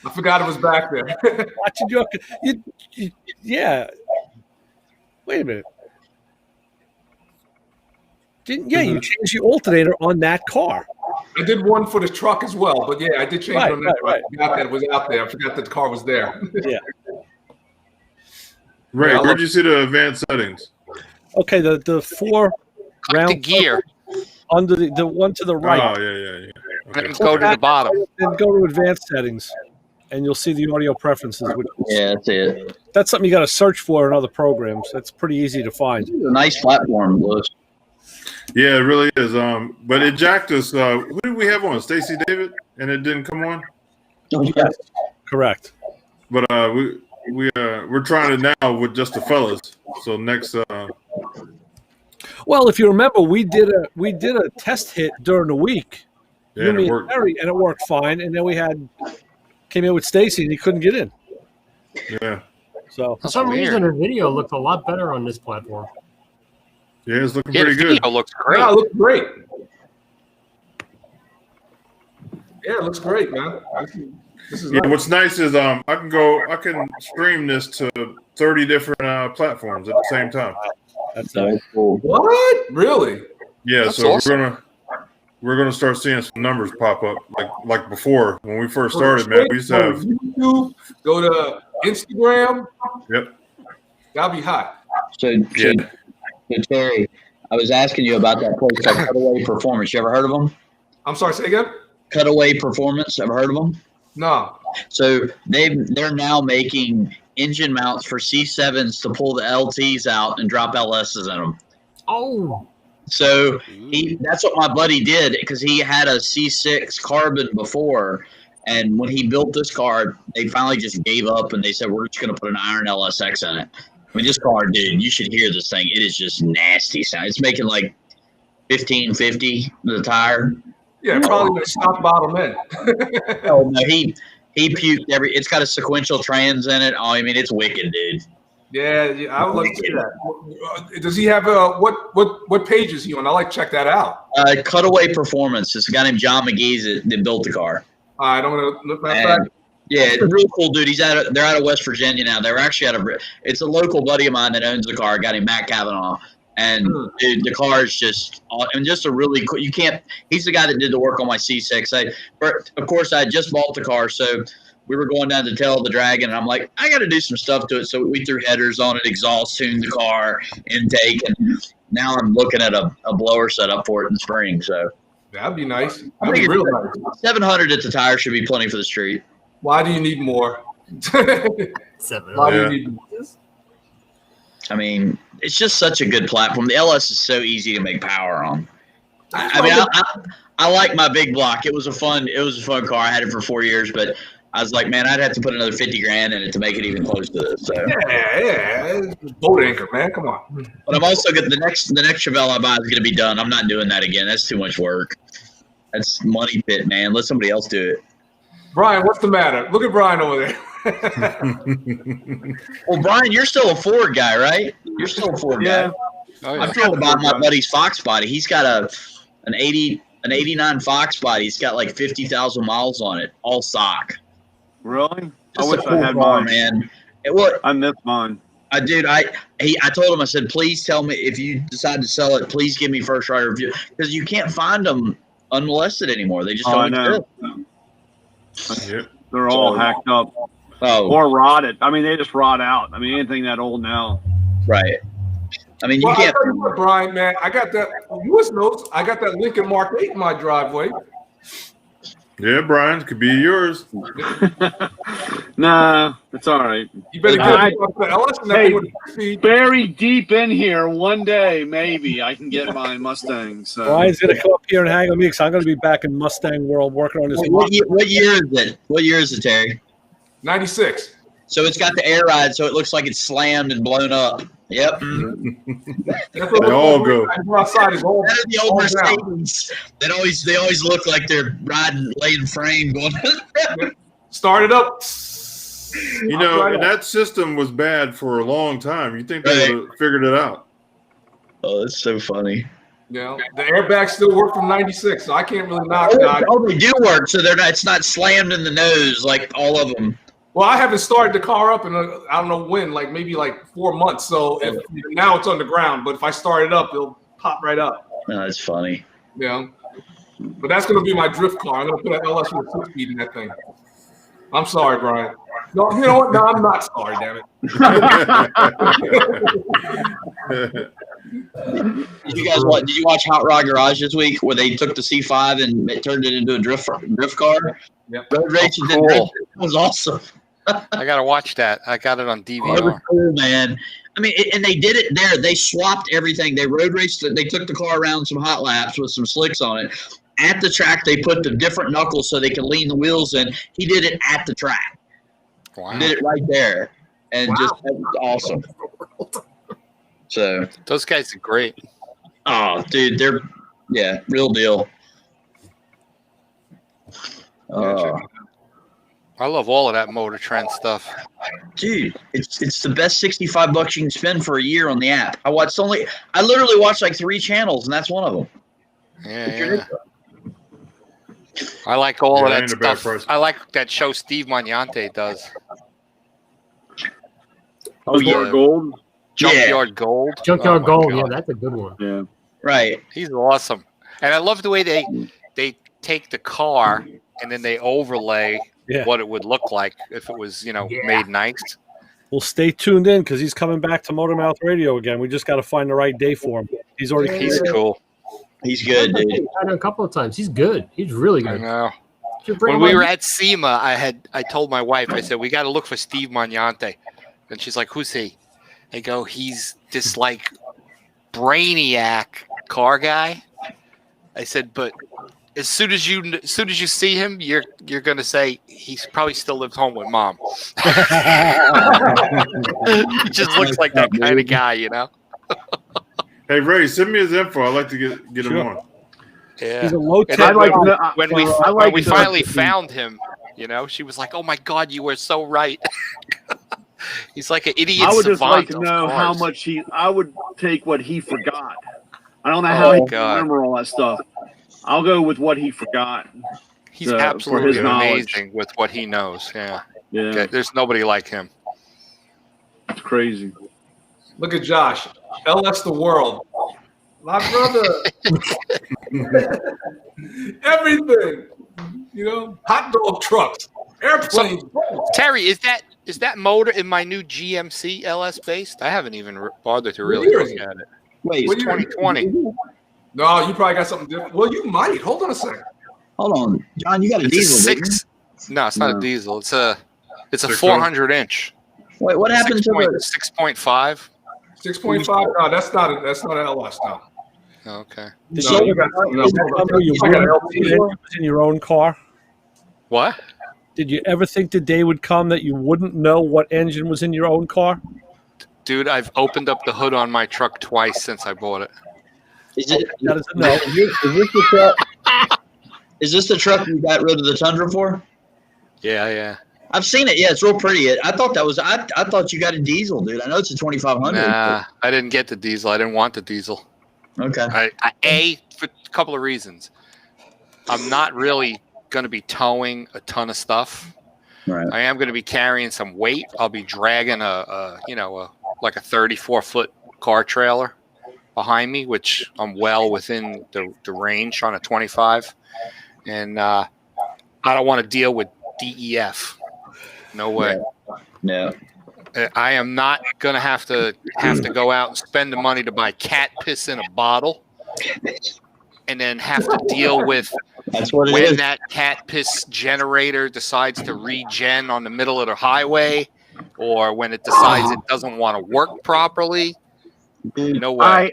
I forgot it was back there. Watching your. Yeah. Wait a minute. You changed the alternator on that car. I did one for the truck as well, but yeah, I did change it on that. Right. I forgot that it was out there. I forgot that the car was there. Yeah. Ray, Yeah, where'd you see the advanced settings? Okay, the 4 Click round the gear under the one to the right. Oh, yeah. and Okay. then go to the bottom. Then go to advanced settings, and you'll see the audio preferences. Yeah, that's it. That's something you got to search for in other programs. That's pretty easy to find. It's a nice platform, Lewis. Yeah, it really is. But it jacked us. Who did we have on? Stacey David, and it didn't come on. Yes, correct. But we're trying it now with just the fellas. So next, Well, if you remember, we did a test hit during the week. yeah, You, and me, it and worked. Terry, and it worked fine. And then we came in with Stacy, and he couldn't get in. Yeah, So For some weird. reason, her video looked a lot better on this platform. Yeah, it's looking Yeah, the pretty good. video looks great. Yeah, it looks great. Yeah, it looks great, man. This is Yeah, nice. what's nice is I can stream this to 30 different platforms at the same time. That's So cool. What? Really? Yeah, That's so awesome. we're gonna start seeing some numbers pop up like before when we first started, man. We used to Go have to YouTube, go to Instagram. Yep. That'll be hot. So Terry, I was asking you about that place called Cutaway Performance. You ever heard of them? I'm sorry, say again? Cutaway Performance. Ever heard of them? No. So they're now making engine mounts for C7s to pull the LTs out and drop LSs in them. Oh, So that's what my buddy did because he had a C6 Carbon before. And when he built this car, they finally just gave up and they said, we're just going to put an iron LSX in it. I mean, this car, dude, you should hear this thing. It is just nasty sound. It's making like 1550 the tire. Yeah, probably the stock bottom end. Oh, no, he puked it's got a sequential trans in it. Oh, I mean, it's wicked, dude. Yeah, I would like to see that. Does he have what page is he on? I like to check that out. Cutaway Performance. It's a guy named John McGee that built the car. I don't want to look that And, back. yeah, it's a real cool dude. They're out of West Virginia now. They're actually it's a local buddy of mine that owns the car, a guy named Matt Kavanaugh. And dude, the car is just a really cool. He's the guy that did the work on my C6. Of course, I had just bought the car, so we were going down to Tail of the Dragon, and I'm like, I got to do some stuff to it. So we threw headers on it, exhaust tuned the car, intake, and now I'm looking at a blower setup for it in spring. So That'd be nice. I That'd be think real nice. 700 at the tire should be plenty for the street. Why do you need more? Why 7. do Yeah. you need more? I mean, it's just such a good platform. The LS is so easy to make power on. I like my big block. It was a fun car. I had it for 4 years, but I was like, man, I'd have to put another 50 grand in it to make it even close to this. So. Yeah. Boat anchor, man. Come on. But I'm also the next Chevelle I buy is going to be done. I'm not doing that again. That's too much work. That's money pit, man. Let somebody else do it. Brian, what's the matter? Look at Brian over there. Well, Brian, you're still a Ford guy, right? You're still a Ford guy. Oh, I'm trying to buy my buddy's Fox body. He's got an 89 Fox body. He's got like 50,000 miles on it, all stock. Really? Just I wish a cool I had car, mine. man. What? I miss mine. I told him, I said, please tell me if you decide to sell it, please give me first right review because you can't find them unmolested anymore. They just I don't know. exist. Yep. They're all hacked up Oh, or rotted. I mean, they just rot out. I mean, anything that old now. right. I mean, you Well, I can't. tell you what, Brian, man, I got that. U.S. knows I got that Lincoln Mark 8 in my driveway. Yeah, Brian, could be yours. Nah, it's all right. You better I- get the LS and that Hey, thing with the speed. Buried deep in here, one day maybe I can get my Mustang. So Brian's gonna come up here and hang on me because I'm gonna be back in Mustang world working on this. What year is it? What year is it, Terry? 96. So it's got the air ride, so it looks like it's slammed and blown up. Yep. That's what They all go. I go outside. It's all, That is the old all down. Mercedes. They always look like they're riding, laying frame, going. Start it up. You know, and that system was bad for a long time. You think they Right. would have figured it out? Oh, that's so funny. You know, the airbags still work from 96, so I can't really knock that. Oh, they do work, so they're not. It's not slammed in the nose like all of them. Well, I haven't started the car up in I don't know when, like maybe like 4 months. So now it's on the ground, but if I start it up, it'll pop right up. No, that's funny. You know, but that's gonna be my drift car. I'm gonna put an LS with 6-speed in that thing. I'm sorry, Brian. No, you know what? No, I'm not sorry. Damn it. Did you watch Hot Rod Garage this week where they took the C5 and it turned it into a drift car? Yep. Road racing did Cool. drift. It was awesome. I gotta watch that. I got it on It was DVR. cool, man. I mean, and they did it there. They swapped everything. They road raced it. They took the car around some hot laps with some slicks on it. At the track, they put the different knuckles so they could lean the wheels in. He did it at the track. Wow. He did it right there. And just that was awesome. So, Those guys are great. oh, dude, they're, real deal. I'll I love all of that Motor Trend stuff. Dude, it's the best $65 you can spend for a year on the app. I literally watch like 3 channels, and that's one of them. Yeah. I like all of that that ain't a bad stuff. price. I like that show Steve Magnante does. Oh, yeah, gold. Junkyard Gold. Junkyard Oh, my Gold. God. Yeah, that's a good one. Yeah. Right. He's awesome. And I love the way they take the car and then they overlay what it would look like if it was, made nice. Well, stay tuned in because he's coming back to Motormouth Radio again. We just got to find the right day for him. He's already. He's cool. He's good, dude. I've had him a couple of times. He's good. He's really I good. know. Should bring When him we on. were at SEMA, I told my wife, I said, we got to look for Steve Magnante. And she's like, who's he? I go, he's this like brainiac car guy. I said, but as soon as you see him, you're gonna say he's probably still lives home with mom. He just looks like that kind of guy, Hey Ray, send me his info. I'd like to get him Sure. on. Yeah. He's a low And tech. then when when we finally found him, she was like, "Oh my God, you were so right." He's like an idiot. I would just like to savant know of how cars. much I would take what he forgot. I don't know how he can God. remember all that stuff. I'll go with what he forgot. He's for absolutely his knowledge. amazing with what he knows. Yeah. Yeah, There's nobody like him. it's crazy. Look at Josh. LS the world. My brother. Everything. Hot dog trucks, airplanes. Terry, is that motor in my new GMC LS based? I haven't even bothered to really What year look is it? at it. Wait, What year? 2020. No, you probably got something different. Well, you might. Hold on a second. hold on. John, you got a It's a diesel. didn't you? 6. No, it's not No. a diesel. It's a 600? 400 inch. Wait, what happened to the 6.5? 6.5. No, that's not an LS. No. Oh, okay. Did No, you you got something else. remember you I got an wouldn't think LT. it was in your own car? What? Did you ever think the day would come that you wouldn't know what engine was in your own car? Dude, I've opened up the hood on my truck twice since I bought it. Is it? That is a no. Is this the truck? Is this the truck you got rid of the Tundra for? Yeah. I've seen it. Yeah, it's real pretty. I thought that was. I thought you got a diesel, dude. I know it's a 2500. Nah, I didn't get the diesel. I didn't want the diesel. Okay. For a couple of reasons. I'm not really going to be towing a ton of stuff. Right. I am going to be carrying some weight. I'll be dragging like a 34-foot car trailer behind me, which I'm well within the range on a 25. And I don't want to deal with DEF. No way. No. I am not going to have to go out and spend the money to buy cat piss in a bottle and then have to deal with That's what it when is. that cat piss generator decides to regen on the middle of the highway or when it decides it doesn't want to work properly. No way.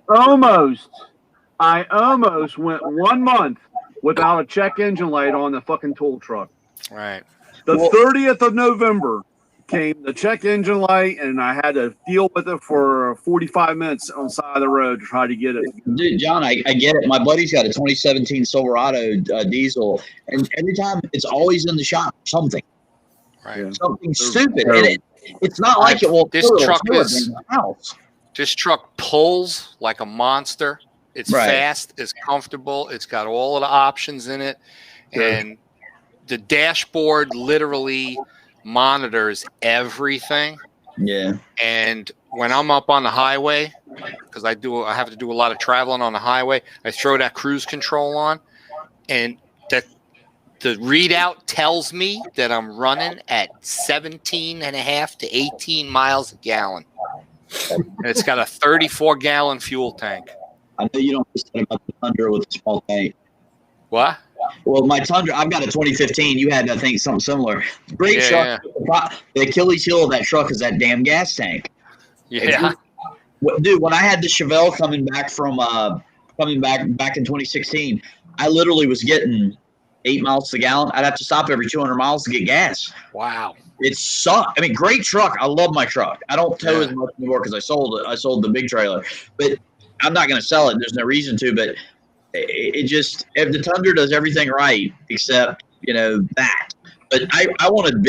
I almost went 1 month without a check engine light on the fucking tool truck. Right. The 30th of November came the check engine light, and I had to deal with it for 45 minutes on the side of the road to try to get it. Dude, John, I get it. My buddy's got a 2017 Silverado diesel, and every time it's always in the shop. Something Right. stupid. And it's not like it will. This truck tow it is- in the house. This truck pulls like a monster. It's Right. fast. It's comfortable. It's got all of the options in it. And the dashboard literally monitors everything. Yeah. And when I'm up on the highway, because I have to do a lot of traveling on the highway, I throw that cruise control on, and that the readout tells me that I'm running at 17.5 to 18 miles a gallon. And it's got a 34-gallon fuel tank. I know you don't understand about the Tundra with a small tank. What? Well, my Tundra, I've got a 2015. You had, I think, something similar. Great Yeah. truck. The Achilles heel of that truck is that damn gas tank. Yeah. Dude, when I had the Chevelle coming back in 2016, I literally was getting 8 miles a gallon. I'd have to stop every 200 miles to get gas. Wow. It sucked. I mean, great truck. I love my truck. I don't tow Yeah. as much anymore because I sold it. I sold the big trailer, but I'm not going to sell it. There's no reason to. But it just, if the Tundra does everything right except that, But I wanted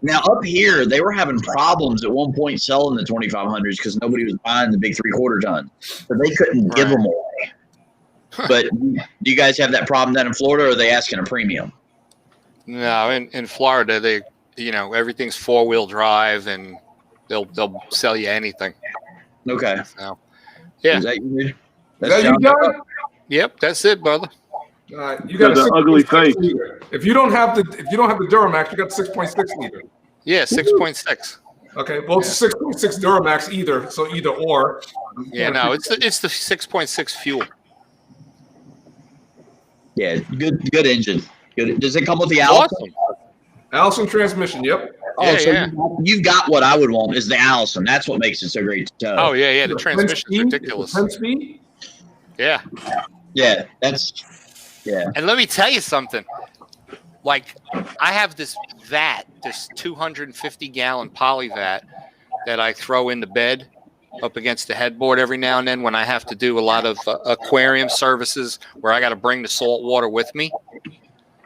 now up here they were having problems at one point selling the 2500s because nobody was buying the big 3/4 ton, so they couldn't give them away. But do you guys have that problem down in Florida, or are they asking a premium? No, in Florida, they everything's 4-wheel drive, and they'll sell you anything. Okay. So, yeah. Is that you? Is that you, John? Yep, that's it, brother. You got The a ugly 6.6 face. liter. If you don't have the Duramax, you got the 6.6 liter. Yeah, 6.6. Okay, well it's a 6.6 Duramax either, so either or. Yeah, no, it's the 6.6 fuel. Yeah, good engine. Good. Does it come with the Allison? Awesome. Allison transmission. Yep. Oh, Yeah, so yeah. you've got what I would want is the Allison. That's what makes it so great to tow. Oh yeah, the 10 transmission's speed, ridiculous. 10 speed. Yeah, Yeah, and let me tell you something. Like, I have this 250-gallon poly vat that I throw in the bed up against the headboard every now and then when I have to do a lot of aquarium services where I got to bring the salt water with me.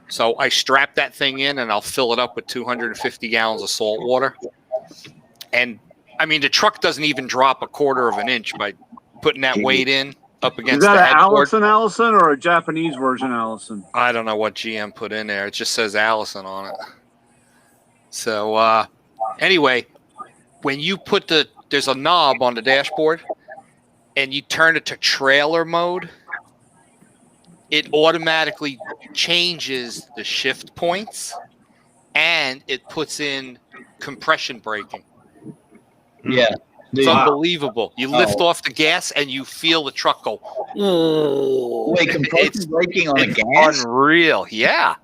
So I strap that thing in and I'll fill it up with 250 gallons of salt water. And I mean, the truck doesn't even drop a 1/4 of an inch by putting that weight in up against Is that the an headboard. Allison or a Japanese version Allison? I don't know what GM put in there. It just says Allison on it. So anyway, when you put there's a knob on the dashboard and you turn it to trailer mode, it automatically changes the shift points and it puts in compression braking. yeah. It's unbelievable. You lift Oh. off the gas and you feel the truck go. Wait, compression It's- braking on a It's gas? unreal. Yeah.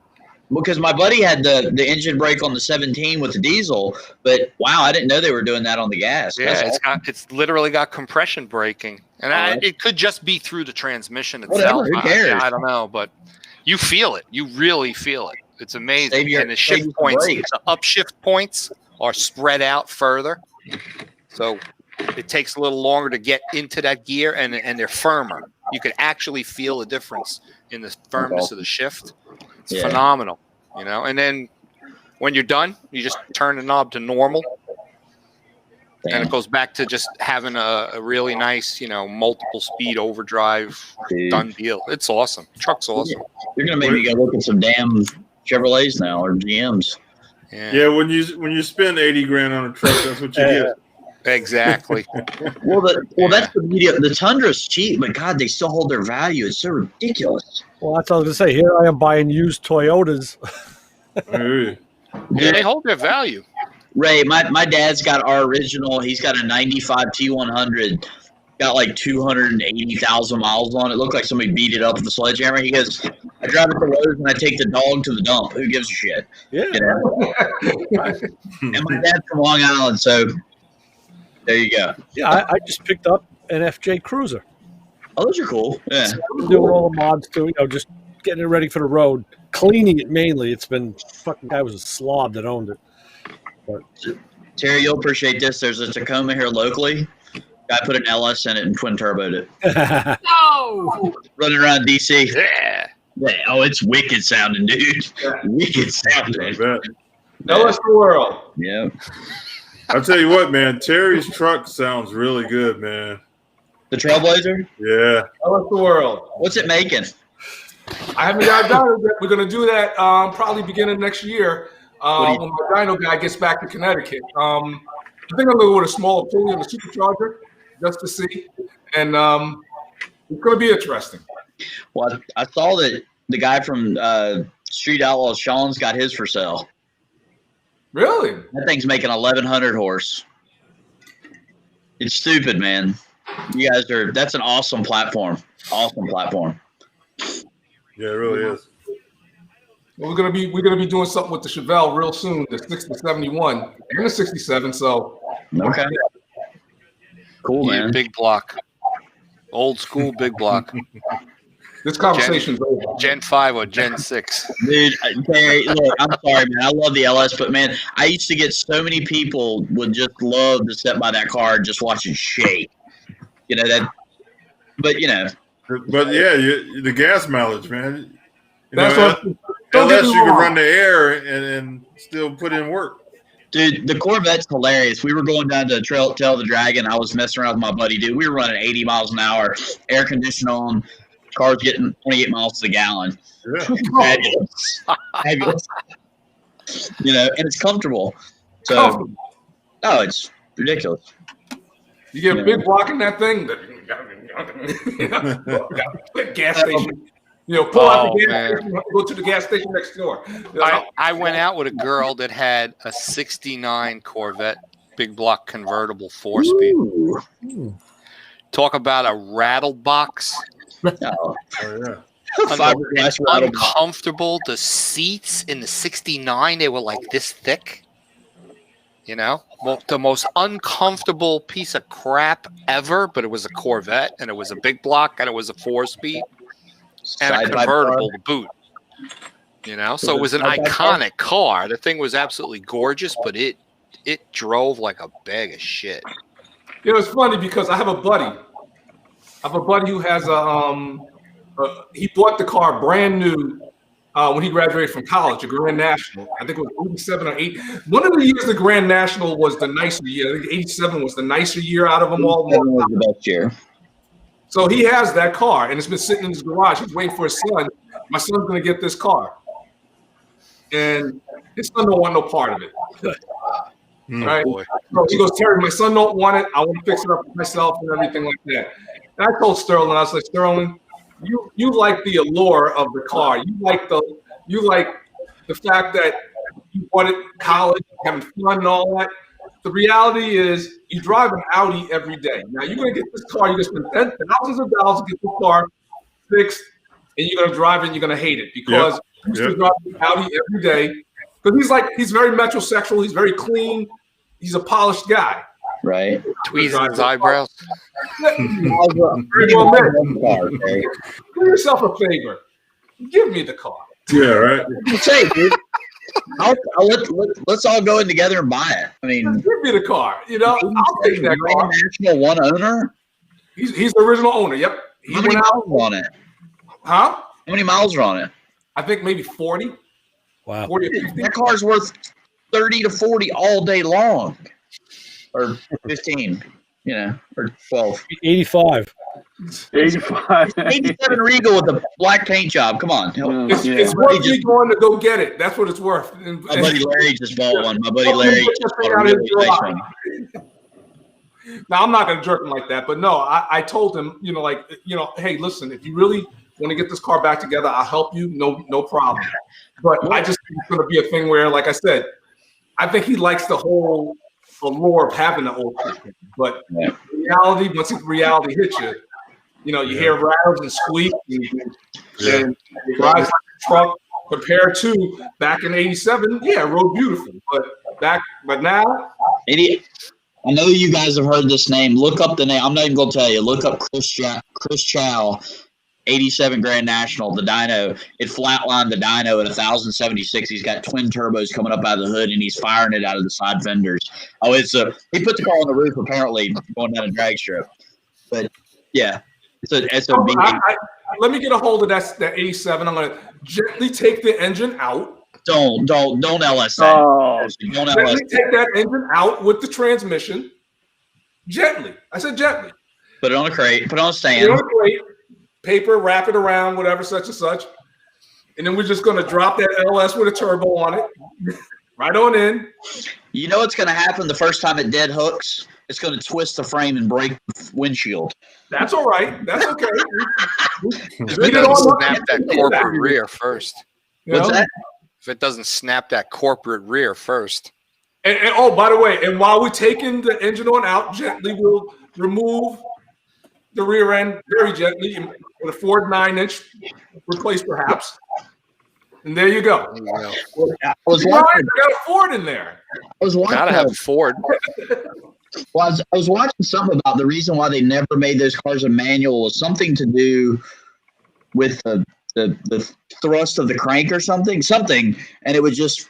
Because my buddy had the engine brake on the 17 with the diesel, but wow, I didn't know they were doing that on the gas. Yeah, That's it's literally got compression braking, and it could just be through the transmission itself. Whatever, who cares? I don't know, but you feel it. You really feel it. It's amazing. And the save shift your points, brakes. the upshift points are spread out further, so it takes a little longer to get into that gear, and they're firmer. You could actually feel the difference in the firmness of the shift. It's phenomenal, And then when you're done, you just turn the knob to normal. Damn. And it goes back to just having a really nice, multiple speed overdrive Dude. done deal. It's awesome. Truck's awesome. You're gonna make me go look at some damn Chevrolets now or GMs. Yeah, when you spend 80 grand on a truck, that's what you get. Exactly. Well, that's the media. The Tundra's cheap, but God, they still hold their value. It's so ridiculous. Well, that's what I was gonna say. Here I am buying used Toyotas. Hey. Yeah, they hold their value. Ray, my dad's got our original. He's got a 95 T100. Got like 280,000 miles on it. Looked like somebody beat it up with a sledgehammer. He goes, I drive it to Lowe's and I take the dog to the dump. Who gives a shit? Yeah. You know? And my dad's from Long Island, so there you go. Yeah, I just picked up an FJ Cruiser. Oh, those are cool. Yeah. I'm doing all the mods too, just getting it ready for the road, cleaning it mainly. It's been fucking guy was a slob that owned it. Terry, you'll appreciate this. There's a Tacoma here locally. Guy put an LS in it and twin turboed it. No! Running around DC. Yeah. Yeah, oh, it's wicked sounding, dude. Wicked I sounding. bet. Tell us the world. Yeah. I'll tell you what, man. Terry's truck sounds really good, man. The Trailblazer? Yeah. Tell us the world. What's it making? I haven't got done yet. We're going to do that probably beginning next year What do when my dyno guy gets back to Connecticut. I think I'm going to go with a smaller pulley on the supercharger just to see. And it's going to be interesting. Well, I saw that the guy from Street Outlaws, Sean's got his for sale. Really? That thing's making 1,100 horse. It's stupid, man. You guys that's an awesome platform. Awesome platform. Yeah, it really is. Well, we're gonna be doing something with the Chevelle real soon, the 6071 and the 67. So Okay. Cool, Yeah, man. big block. Old school big block. this conversation's over. Gen 5 or Gen 6. Dude, Terry, look, I'm sorry, man. I love the LS, but man, I used to get so many people would just love to sit by that car and just watch it shake. You know that, but But yeah, the gas mileage, man. That's know, what Don't get Unless me you can wrong. run the air and still put in work. Dude, the Corvette's hilarious. We were going down to Tail of the Dragon. I was messing around with my buddy, dude. We were running 80 miles an hour, air conditioning on, cars getting 28 miles to the gallon. Yeah. Fabulous. Fabulous. You know, and it's comfortable. So, Comfortable. no, it's ridiculous. You get a big block in that thing. Gas station. You know, pull out the gas man. station, go to the gas station next door. I went out with a girl that had a 69 Corvette, big block convertible 4-speed. Talk about a rattle box. No. Oh, yeah. Fiberglass rattle box. Uncomfortable. The seats in the 69, they were like this thick. You know, the most uncomfortable piece of crap ever, but it was a Corvette and it was a big block and it was a 4-speed and a Side by convertible car. to boot. You know, so it was an iconic car. The thing was absolutely gorgeous, but it drove like a bag of shit. You know, it's funny because I have a buddy who has he bought the car brand new when he graduated from college, a Grand National. I think it was 87 or 8. One of the years the Grand National was the nicer year. I think 87 was the nicer year out of them all. That was the best year. So he has that car, and it's been sitting in his garage. He's waiting for his son. My son's going to get this car. And his son don't want no part of it. Right? Boy. So he goes, Terry, my son don't want it. I want to fix it up myself and everything like that. And I told Sterling, I was like, Sterling, you like the allure of the car. You like the fact that you bought it in college, having fun and all that. The reality is you drive an Audi every day. Now you're going to get this car. You're going to spend thousands of dollars to get this car fixed, and you're going to drive it and you're going to hate it because you used to drive an Audi every day. Because he's very metrosexual. He's very clean. He's a polished guy. Right. Tweezing his eyebrows. Very well made. Do yourself a favor. Give me the car. Yeah, right. Say, dude. Let's all go in together and buy it. I mean, Give me the car. You know, I'll take that car. National one owner. He's the original owner. Yep. He How many went out. miles are on it? Huh? How many miles are on it? I think maybe 40. Wow. 40 or 50. That car's worth 30 to 40 all day long, or 15, you know, or 12. 85. 85. 87 Regal with a black paint job. Come on. It's worth me going to go get it. That's what it's worth. And, My buddy Larry just bought one. My buddy Larry just bought a really nice one. Now, I'm not going to jerk him like that, but no, I told him, hey, listen, if you really want to get this car back together, I'll help you. No problem. But I just think it's going to be a thing where, like I said, I think he likes the whole allure of having the old car. But reality, once reality hits you, you hear rattles and squeaks and it drives like a truck compared to back in 87. Yeah, road beautiful. But now. Idiot. I know you guys have heard this name. Look up the name. I'm not even going to tell you. Look up Chris Chow, 87 Grand National, the dyno. It flatlined the dyno at 1,076. He's got twin turbos coming up out of the hood, and he's firing it out of the side fenders. Oh, he put the car on the roof, apparently, going down a drag strip. But, yeah, it's a big. Let me get a hold of that 87. I'm going to gently take the engine out. Don't LS that. Oh. Don't LS Gently take that engine out with the transmission. Gently. I said gently. Put it on a crate. Put it on a Put stand. it on a crate, paper, wrap it around, whatever, such and such. And then we're just going to drop that LS with a turbo on it. Right on in. You know what's going to happen the first time it dead hooks? It's going to twist the frame and break the windshield. That's all right. That's okay. If it doesn't snap that corporate rear first. What's that? If it doesn't snap that corporate rear first. And oh, by the way, and while we're taking the engine on out, gently we'll remove the rear end very gently with a Ford 9-inch replace perhaps. And there you go. I was I watching. got a Ford in there. I was watching. Gotta have a Ford. Well, I was watching something about the reason why they never made those cars a manual was something to do with the thrust of the crank or something, and it would just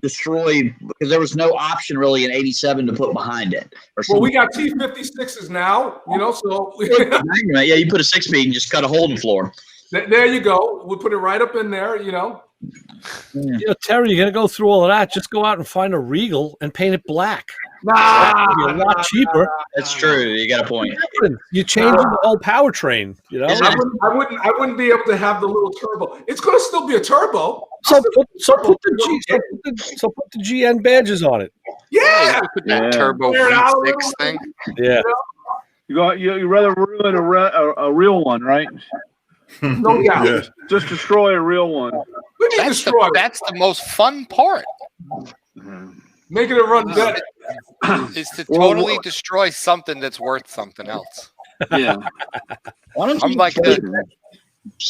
destroy because there was no option really in 87 to put behind it. Or Well, something. we got T56s now, so Yeah, you put a 6-speed and just cut a hole in the floor. there you go. We'll put it right up in there, You know, Terry, you're gonna go through all of that. Just go out and find a Regal and paint it black. Nah, It'll be a lot cheaper. That's true. You got a point. You change the whole powertrain. You know. I wouldn't be able to have the little turbo. It's going to still be a turbo. So put the GN badges on it. Yeah. Put that Yeah. turbo V6 thing. Yeah. You rather ruin a real one, right? No doubt. Yeah. Just destroy a real one. We need to destroy it. That's the most fun part. Making it run better. Is to totally destroy something that's worth something else. Yeah. Why don't I'm you like just-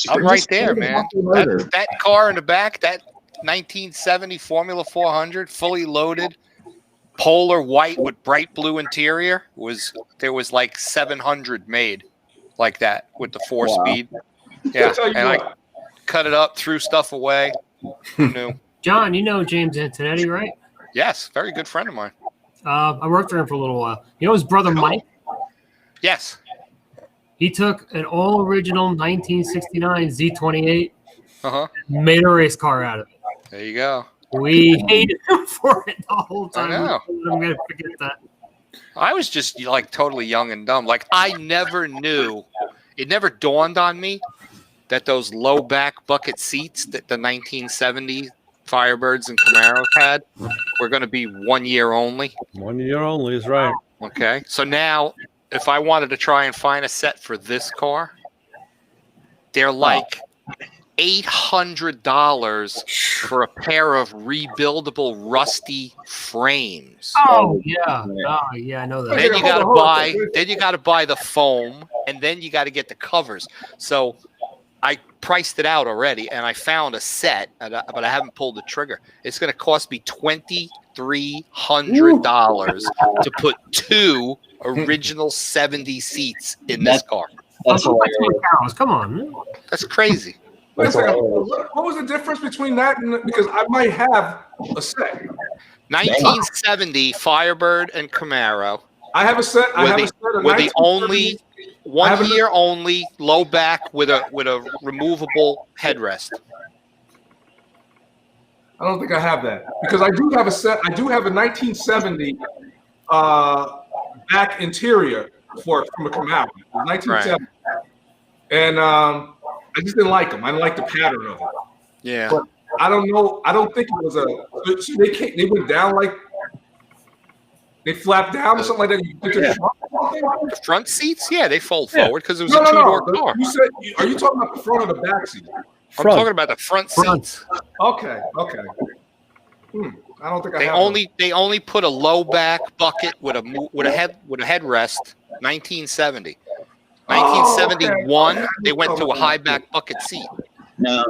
I'm right just there, take man. off the motor. That car in the back, that 1970 Formula 400, fully loaded, polar white with bright blue interior, there was like 700 made like that with the 4-speed. Yeah, I'll tell you and I what. cut it up, threw stuff away. Who knew? John, you know James Antonetti, right? Yes, very good friend of mine. I worked for him for a little while. You know his brother Mike? Yes. He took an all original 1969 Z28, Uh-huh. made a race car out of it. There you go. We hated him for it the whole time. know. I'm gonna forget that. I was just like totally young and dumb. Like I never knew. It never dawned on me that those low back bucket seats that the 1970 Firebirds and Camaros had were going to be 1 year only. 1 year only is right. Okay. So now if I wanted to try and find a set for this car, they're like $800 for a pair of rebuildable rusty frames. Oh yeah. Oh yeah, I know that. Then you Hold on, gotta hold on. buy. Then you gotta buy the foam, and then you gotta get the covers. So I priced it out already, and I found a set, but I haven't pulled the trigger. It's gonna cost me $2,300 to put 2 original 70 seats in this car. That's Oh, hilarious. cows. Come on. That's crazy. Wait a second. What was the difference between that and because I might have a set. 1970 Firebird and Camaro I have a set. I were have the, a set of were the 1970. only I have 1 year only low back with a removable headrest. I don't think I have that because I do have a set. I do have a 1970 back interior from a Camaro, 1970, and I just didn't like them. I didn't like the pattern of it. Yeah. But I don't know. I don't think it was a. So they went down like they flapped down or something like that. You put your front or something? The front seats, yeah, they fold forward because it was No, a no, two-door no. car. You said, are you talking about the front or the back seat? I'm talking about the front seats. Okay. I don't think I They have only put a low back bucket with a headrest. 1970. 1971, okay. they went to a high back bucket seat. No.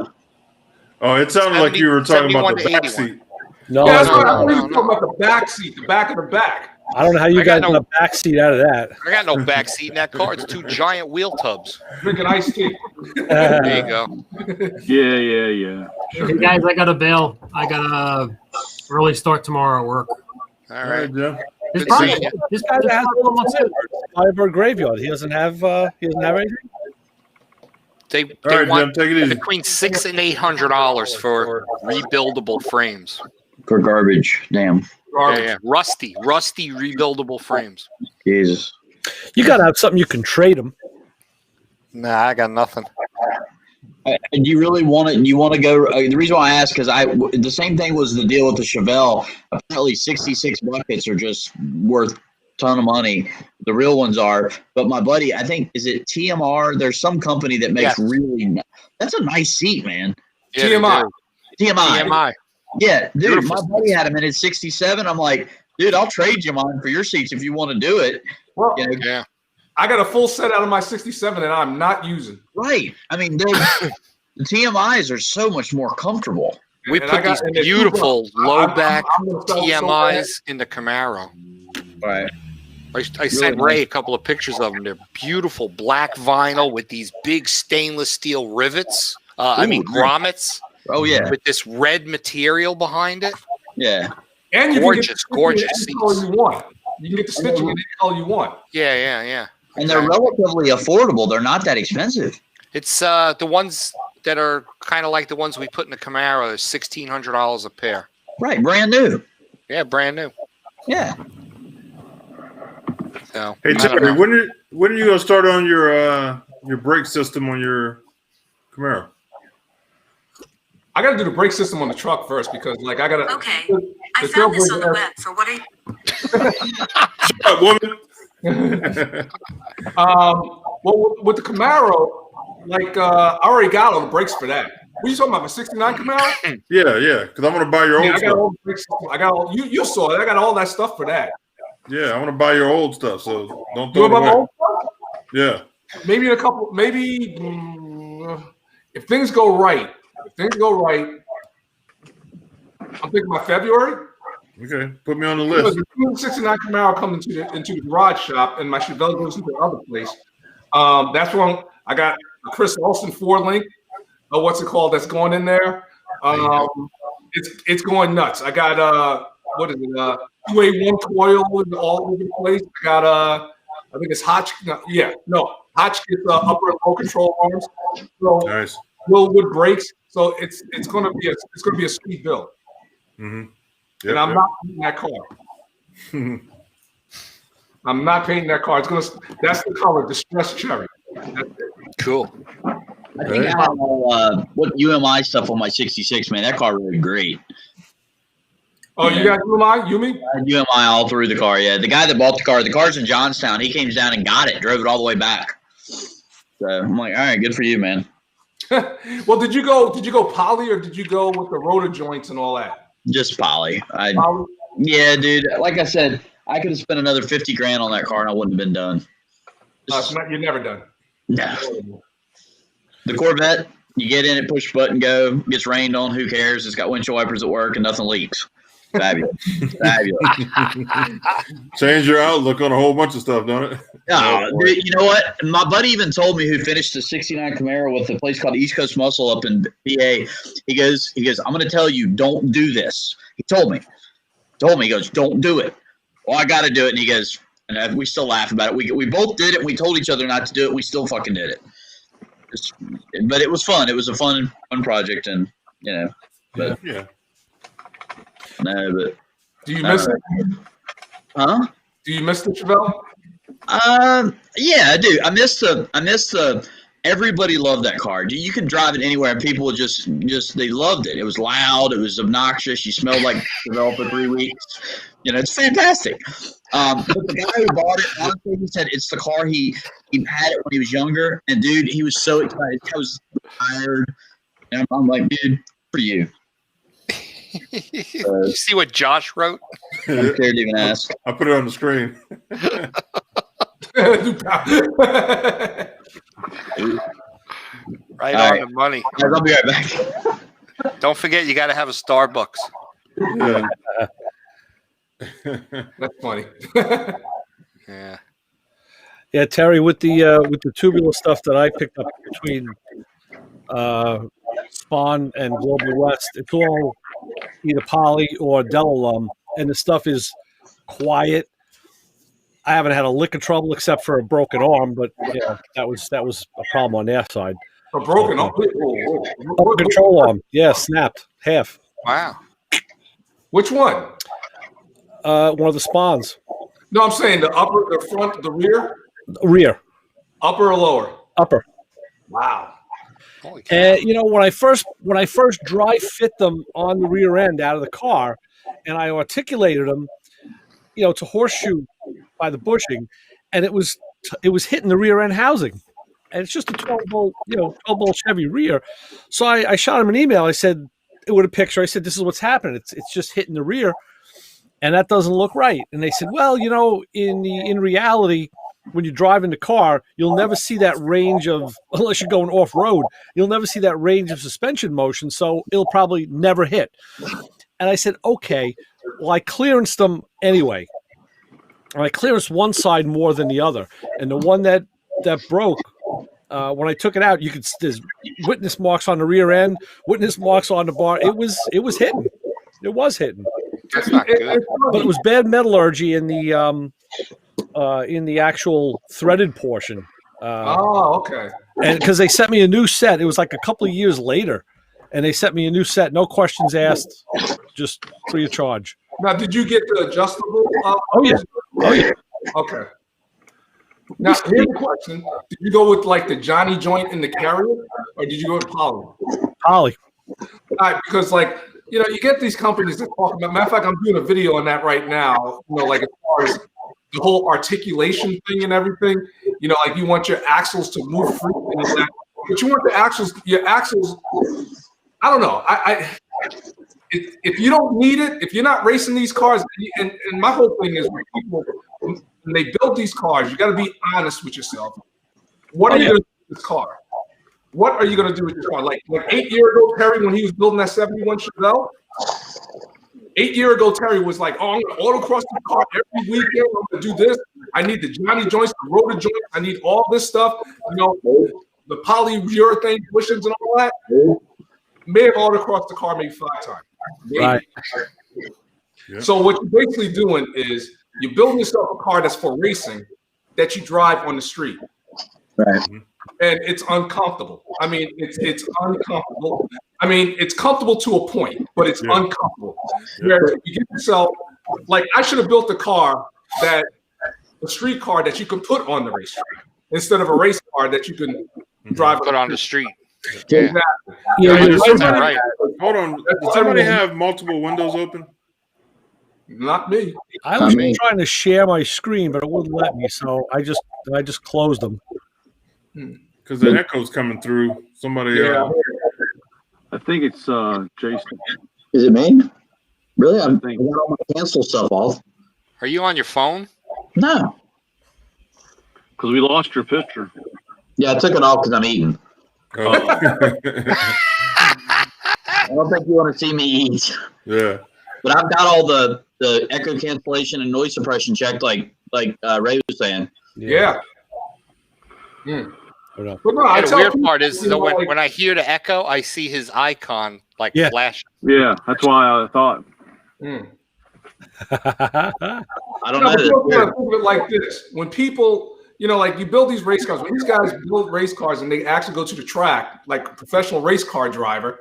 Oh, it sounded like you were talking about the 71 to back 81. seat. No, Yeah, that's no, right. I no, thought you no, were talking about the back seat, the back of the back. I don't know how you I got guys no- got a backseat out of that. I got no back seat in that car. It's 2 giant wheel tubs. Drinking iced tea. There you go. Yeah. Hey guys, I got to bail. I got to early start tomorrow at work. All right. Jim. This Good probably, seeing you. this Guy that guy has Firebird Graveyard. He doesn't have anything. They All right, want Jim, take it easy. between $600 and $800 for rebuildable frames. For garbage. Damn. Yeah. Rusty rebuildable frames. Jesus. You got to have something you can trade them. Nah, I got nothing. And you really want it? You want to go? The reason why I asked because the same thing was the deal with the Chevelle. Apparently, 66 buckets are just worth a ton of money. The real ones are. But my buddy, I think, is it TMR? There's some company that makes Yes. That's a nice seat, man. Yeah, they TMI. do. TMI. TMI. Yeah, dude. Beautiful My buddy had him in his 67. I'm like, dude, I'll trade you mine for your seats if you want to do it. Well, You know, Yeah. I got a full set out of my 67 that I'm not using. right? I mean, the TMIs are so much more comfortable. We And put I got- these and they're beautiful super. low I'm back gonna sell so TMIs in the Camaro. Right. I sent nice. Ray a couple of pictures of them. They're beautiful black vinyl with these big stainless steel rivets. Grommets Oh yeah, with this red material behind it. yeah. And you Gorgeous, can get the gorgeous stitching in any color seats. you want. You can get the stitching in any color you want. Yeah. And they're relatively affordable. They're not that expensive. It's the ones that are kind of like the ones we put in the Camaro. Is $1,600 a pair. Right, brand new. Yeah, brand new. Yeah. So, Hey I don't Terry, know. when are you gonna start on your brake system on your Camaro? I got to do the brake system on the truck first because, like, I got to. Okay, I found this on the web. For what are Shut up, woman. Well, with the Camaro, like, I already got all the brakes for that. What are you talking about? My '69 Camaro? Yeah, because I'm gonna buy your Yeah, old I got stuff. all the brake system. I got all. You saw it. I got all that stuff for that. Yeah, I want to buy your old stuff, so don't You throw it want my away. old stuff? Yeah. Maybe in a couple. Maybe if things go right. I'm thinking about February. Okay, put me on the Because list. the 69 Camaro comes into the garage shop, and my Chevelle goes into the other place. That's when I got a Chris Olsen 4-link. What's it called? That's going in there. It's going nuts. I got what is it? 2A1 coil all over the place. I got I think it's Hotchkiss. Hotchkiss upper and lower control arms. So Nice. Willwood brakes. So it's gonna be a sweet build. Mm-hmm. And I'm not painting that car. I'm not painting that car. That's the color, distressed cherry. That's it. Cool. I think I have what UMI stuff on my 66, man. That car really great. Oh, you got UMI? Yumi? I had UMI all through the car, yeah. The guy that bought the car's in Johnstown. He came down and got it, drove it all the way back. So I'm like, all right, good for you, man. Well, did you go poly or did you go with the rotor joints and all that? Just poly. Poly? Yeah, dude. Like I said, I could have spent another 50 grand on that car and I wouldn't have been done. You're never done. No. The Corvette, you get in it, push button, go, gets rained on, who cares? It's got windshield wipers at work and nothing leaks. Fabulous. Fabulous. Change your outlook on a whole bunch of stuff, don't it? Oh, dude, you know what? My buddy even told me who finished the 69 Camaro with a place called East Coast Muscle up in PA. He goes, I'm going to tell you, don't do this. He told me, he goes, don't do it. Well, I got to do it. And he goes, and we still laugh about it. We both did it. We told each other not to do it. We still fucking did it. But it was fun. It was a fun project. And, but Yeah. no, but. Do you miss it? Huh? Do you miss the Chevelle? Yeah, I do. I miss the everybody loved that car. You could drive it anywhere and people just they loved it. It was loud, it was obnoxious, you smelled like Chevelle for 3 weeks. It's fantastic. But the guy who bought it, honestly, he said it's the car he had it when he was younger, and dude, he was so excited. I was tired. And I'm like, dude, for you. You see what Josh wrote? I'm scared to even ask. I put it on the screen. Right All on right. the money. Guys, I'll be right back. Don't forget, you got to have a Starbucks. Yeah. That's funny. Yeah. Yeah, Terry, with the tubular stuff that I picked up between Spawn and Global West, it's all either poly or Delalum, and the stuff is quiet. I haven't had a lick of trouble except for a broken arm, but that was a problem on their side. A broken arm. Upper control arm, snapped half. Wow. Which one? One of the spawns, No, I'm saying the upper, the front, the rear, rear, upper or lower. upper. Wow. Holy cow. And when I first dry fit them on the rear end out of the car, and I articulated them, to horseshoe by the bushing, and it was hitting the rear end housing, and it's just a 12-bolt Chevy rear. So I shot him an email. I said with a picture. I said, this is what's happening. It's just hitting the rear, and that doesn't look right. And they said, well, in reality, when you drive in the car, you'll never see that range of, unless you're going off road, you'll never see that range of suspension motion. So it'll probably never hit. And I said, okay, well, I clearanced them anyway. And I clearanced one side more than the other. And the one that broke, when I took it out, there's witness marks on the rear end, witness marks on the bar. It was hitting. It was hitting. That's not good. But it was bad metallurgy in the actual threaded portion. Okay. And because they sent me a new set, it was like a couple of years later, and they sent me a new set, no questions asked, just free of charge. Now, did you get the adjustable? Oh yeah, oh yeah. Okay. Now, here's the question: did you go with like the Johnny joint in the carrier, or did you go with Poly? Poly. All right, because like you get these companies that talk about. Matter of fact, I'm doing a video on that right now. Like as far as the whole articulation thing and everything. Like you want your axles to move free, but you want your axles. I don't know. If you don't need it, if you're not racing these cars, and my whole thing is when people, when they build these cars, you got to be honest with yourself. What are you going to do with this car? What are you going to do with this car? Like 8 years ago, Terry, when he was building that 71 Chevelle, 8 years ago, Terry was like, "Oh, I'm going to autocross the car every weekend. I'm going to do this. I need the Johnny joints, the rotor joints. I need all this stuff. The polyurethane bushings and all that." May have autocrossed the car maybe 5 times. Maybe. Right. Yeah. So what you're basically doing is you're building yourself a car that's for racing that you drive on the street. Right. And it's uncomfortable. I mean, it's uncomfortable. I mean, it's comfortable to a point, but it's uncomfortable. Where you get yourself, like, I should have built a street car that you can put on the racetrack instead of a race car that you can drive Put on the street. Yeah. Right. Hold on. Does somebody have multiple windows open? Not me. I was trying to share my screen, but it wouldn't let me, so I just closed them. Because the echo's coming through. Somebody. I think it's Jason. Is it me? Really? I got all my cancel stuff off. Are you on your phone? No. Because we lost your picture. Yeah, I took it off because I'm eating. Oh. I don't think you want to see me eat. Yeah. But I've got all the echo cancellation and noise suppression checked, like Ray was saying. Yeah. But But no, I The tell weird people, part is you know, like- when I hear the echo, I see his icon flash. Yeah, that's why I thought. I don't No, know. but you This. gotta think of it like this: when people, like you build these race cars, when these guys build race cars and they actually go to the track, like a professional race car driver,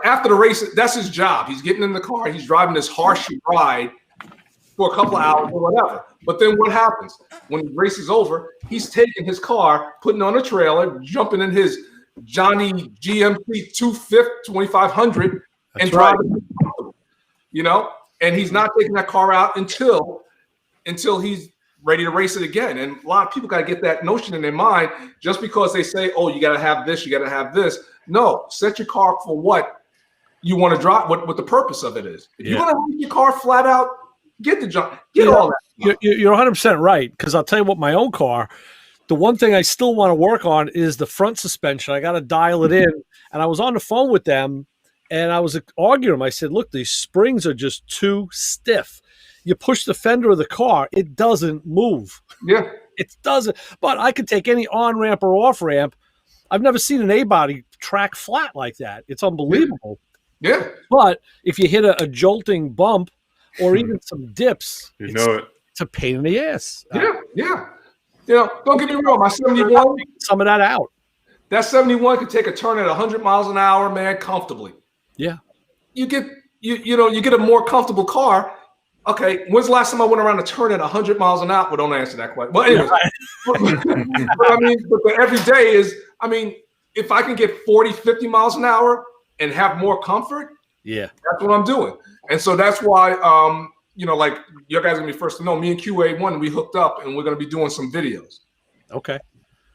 after the race, that's his job. He's getting in the car, he's driving this harsh ride for a couple of hours or whatever. But then what happens when the race is over? He's taking his car, putting on a trailer, jumping in his Johnny GMC 2500 and driving. And he's not taking that car out until he's ready to race it again. And a lot of people got to get that notion in their mind. Just because they say, "Oh, you got to have this, you got to have this." No, set your car for what you want to drive. What the purpose of it is. If you want to run your car flat out, get the jump, get all that. You're 100% right, because I'll tell you what, my own car, the one thing I still want to work on is the front suspension. I got to dial it in. And I was on the phone with them, and I was arguing them. I said, "Look, these springs are just too stiff. You push the fender of the car, it doesn't move." Yeah. It doesn't. But I could take any on-ramp or off-ramp. I've never seen an A-body track flat like that. It's unbelievable. Yeah. But if you hit a jolting bump or even some dips, it's a pain in the ass. Yeah. Don't get me wrong. My 71, some of that out. That 71 could take a turn at 100 miles an hour, man, comfortably. Yeah. You get a more comfortable car. Okay, when's the last time I went around a turn at 100 miles an hour? Well, don't answer that question. Well, anyway, but the every day is, if I can get 40, 50 miles an hour and have more comfort, that's what I'm doing. And so that's why, like you guys are gonna be first to know. Me and QA1, we hooked up, and we're gonna be doing some videos. Okay.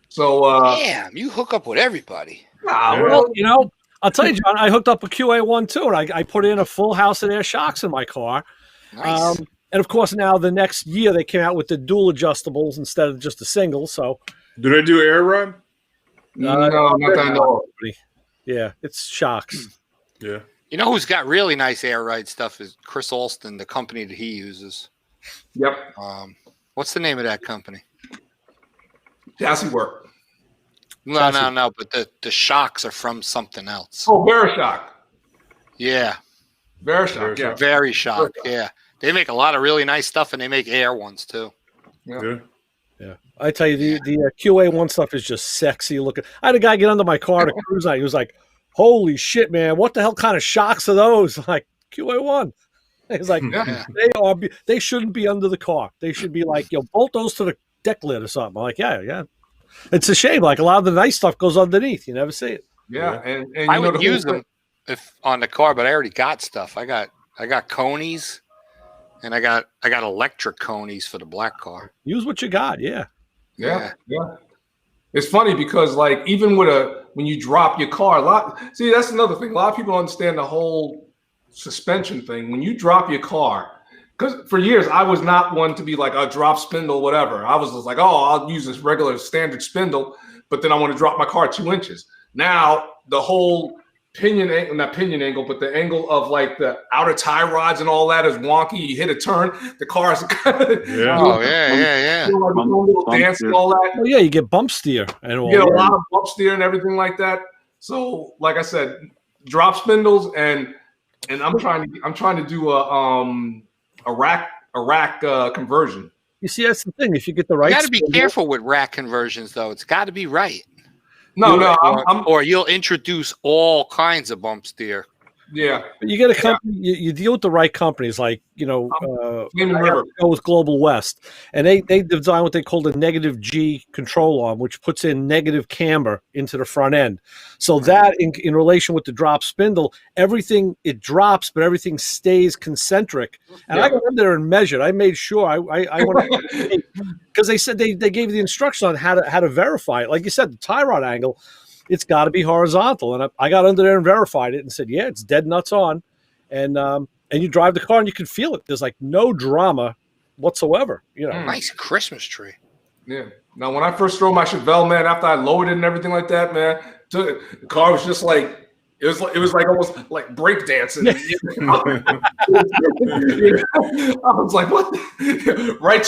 So, damn, you hook up with everybody. Well, I'll tell you, John, I hooked up a QA1 too, and I put in a full house of air shocks in my car. Nice. And of course, now the next year they came out with the dual adjustables instead of just a single. So, do they do air ride? No, not that I know. Yeah, it's shocks. Yeah. You know who's got really nice air ride stuff is Chris Alston, the company that he uses. Yep. What's the name of that company? Chassis work. No. But the shocks are from something else. Oh, Verishock. Yeah. Verishock. Yeah. Very shock. Yeah. They make a lot of really nice stuff, and they make air ones too. Yeah. Yeah, I tell you, the QA1 stuff is just sexy looking. I had a guy get under my car to cruise night. He was like, "Holy shit, man! What the hell kind of shocks are those?" I'm like, QA1. He's like, Yeah. they shouldn't be under the car. They should be like, bolt those to the deck lid or something. I'm like, yeah. It's a shame. Like a lot of the nice stuff goes underneath. You never see it. Yeah, and I you know, would use them if on the car, but I already got stuff. I got conies, and I got electric conies for the black car. Use what you got. Yeah. Yeah. It's funny because like even when you drop your car, that's another thing. A lot of people don't understand the whole suspension thing. When you drop your car, because for years I was not one to be like a drop spindle, whatever. I was just like, oh, I'll use this regular standard spindle, but then I want to drop my car 2 inches. Now the whole not pinion angle, but the angle of like the outer tie rods and all that is wonky. You hit a turn, the car is Yeah. Oh yeah. like a little dance and all that. Well, yeah, you get bump steer and all. You get a lot of bump steer and everything like that. So, like I said, drop spindles and I'm trying to do a rack conversion. You see, that's the thing. If you get the right, You got to be spindle- careful with rack conversions, though. It's got to be right. No, Or you'll introduce all kinds of bump steer. yeah. But you get a company. You deal with the right companies, like Flaming I River. have to go with Global West, and they design what they call the negative G control arm, which puts in negative camber into the front end. So that in relation with the drop spindle, everything it drops, but everything stays concentric. And I got in there and measured. I made sure I went because they said they gave you the instructions on how to verify it. Like you said, the tie rod angle, it's got to be horizontal. And I got under there and verified it and said, yeah, it's dead nuts on. And you drive the car and you can feel it. There's like no drama whatsoever. Nice Christmas tree. Yeah. Now, when I first drove my Chevelle, man, after I lowered it and everything like that, man, the car was just like it was like almost like break dancing. I was like, what? right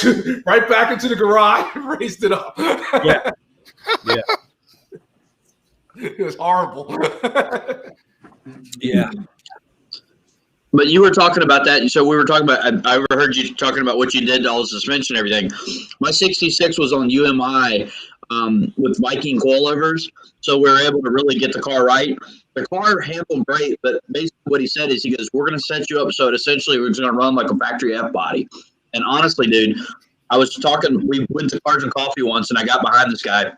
back into the garage, raised it up. Yeah. It was horrible. Yeah. But you were talking about that. So we were talking about, I overheard you talking about what you did to all the suspension and everything. My 66 was on UMI with Viking coilovers. So we were able to really get the car right. The car handled great, but basically what he said is, he goes, we're going to set you up so it essentially was going to run like a factory F body. And honestly, dude, we went to Cars and Coffee once and I got behind this guy.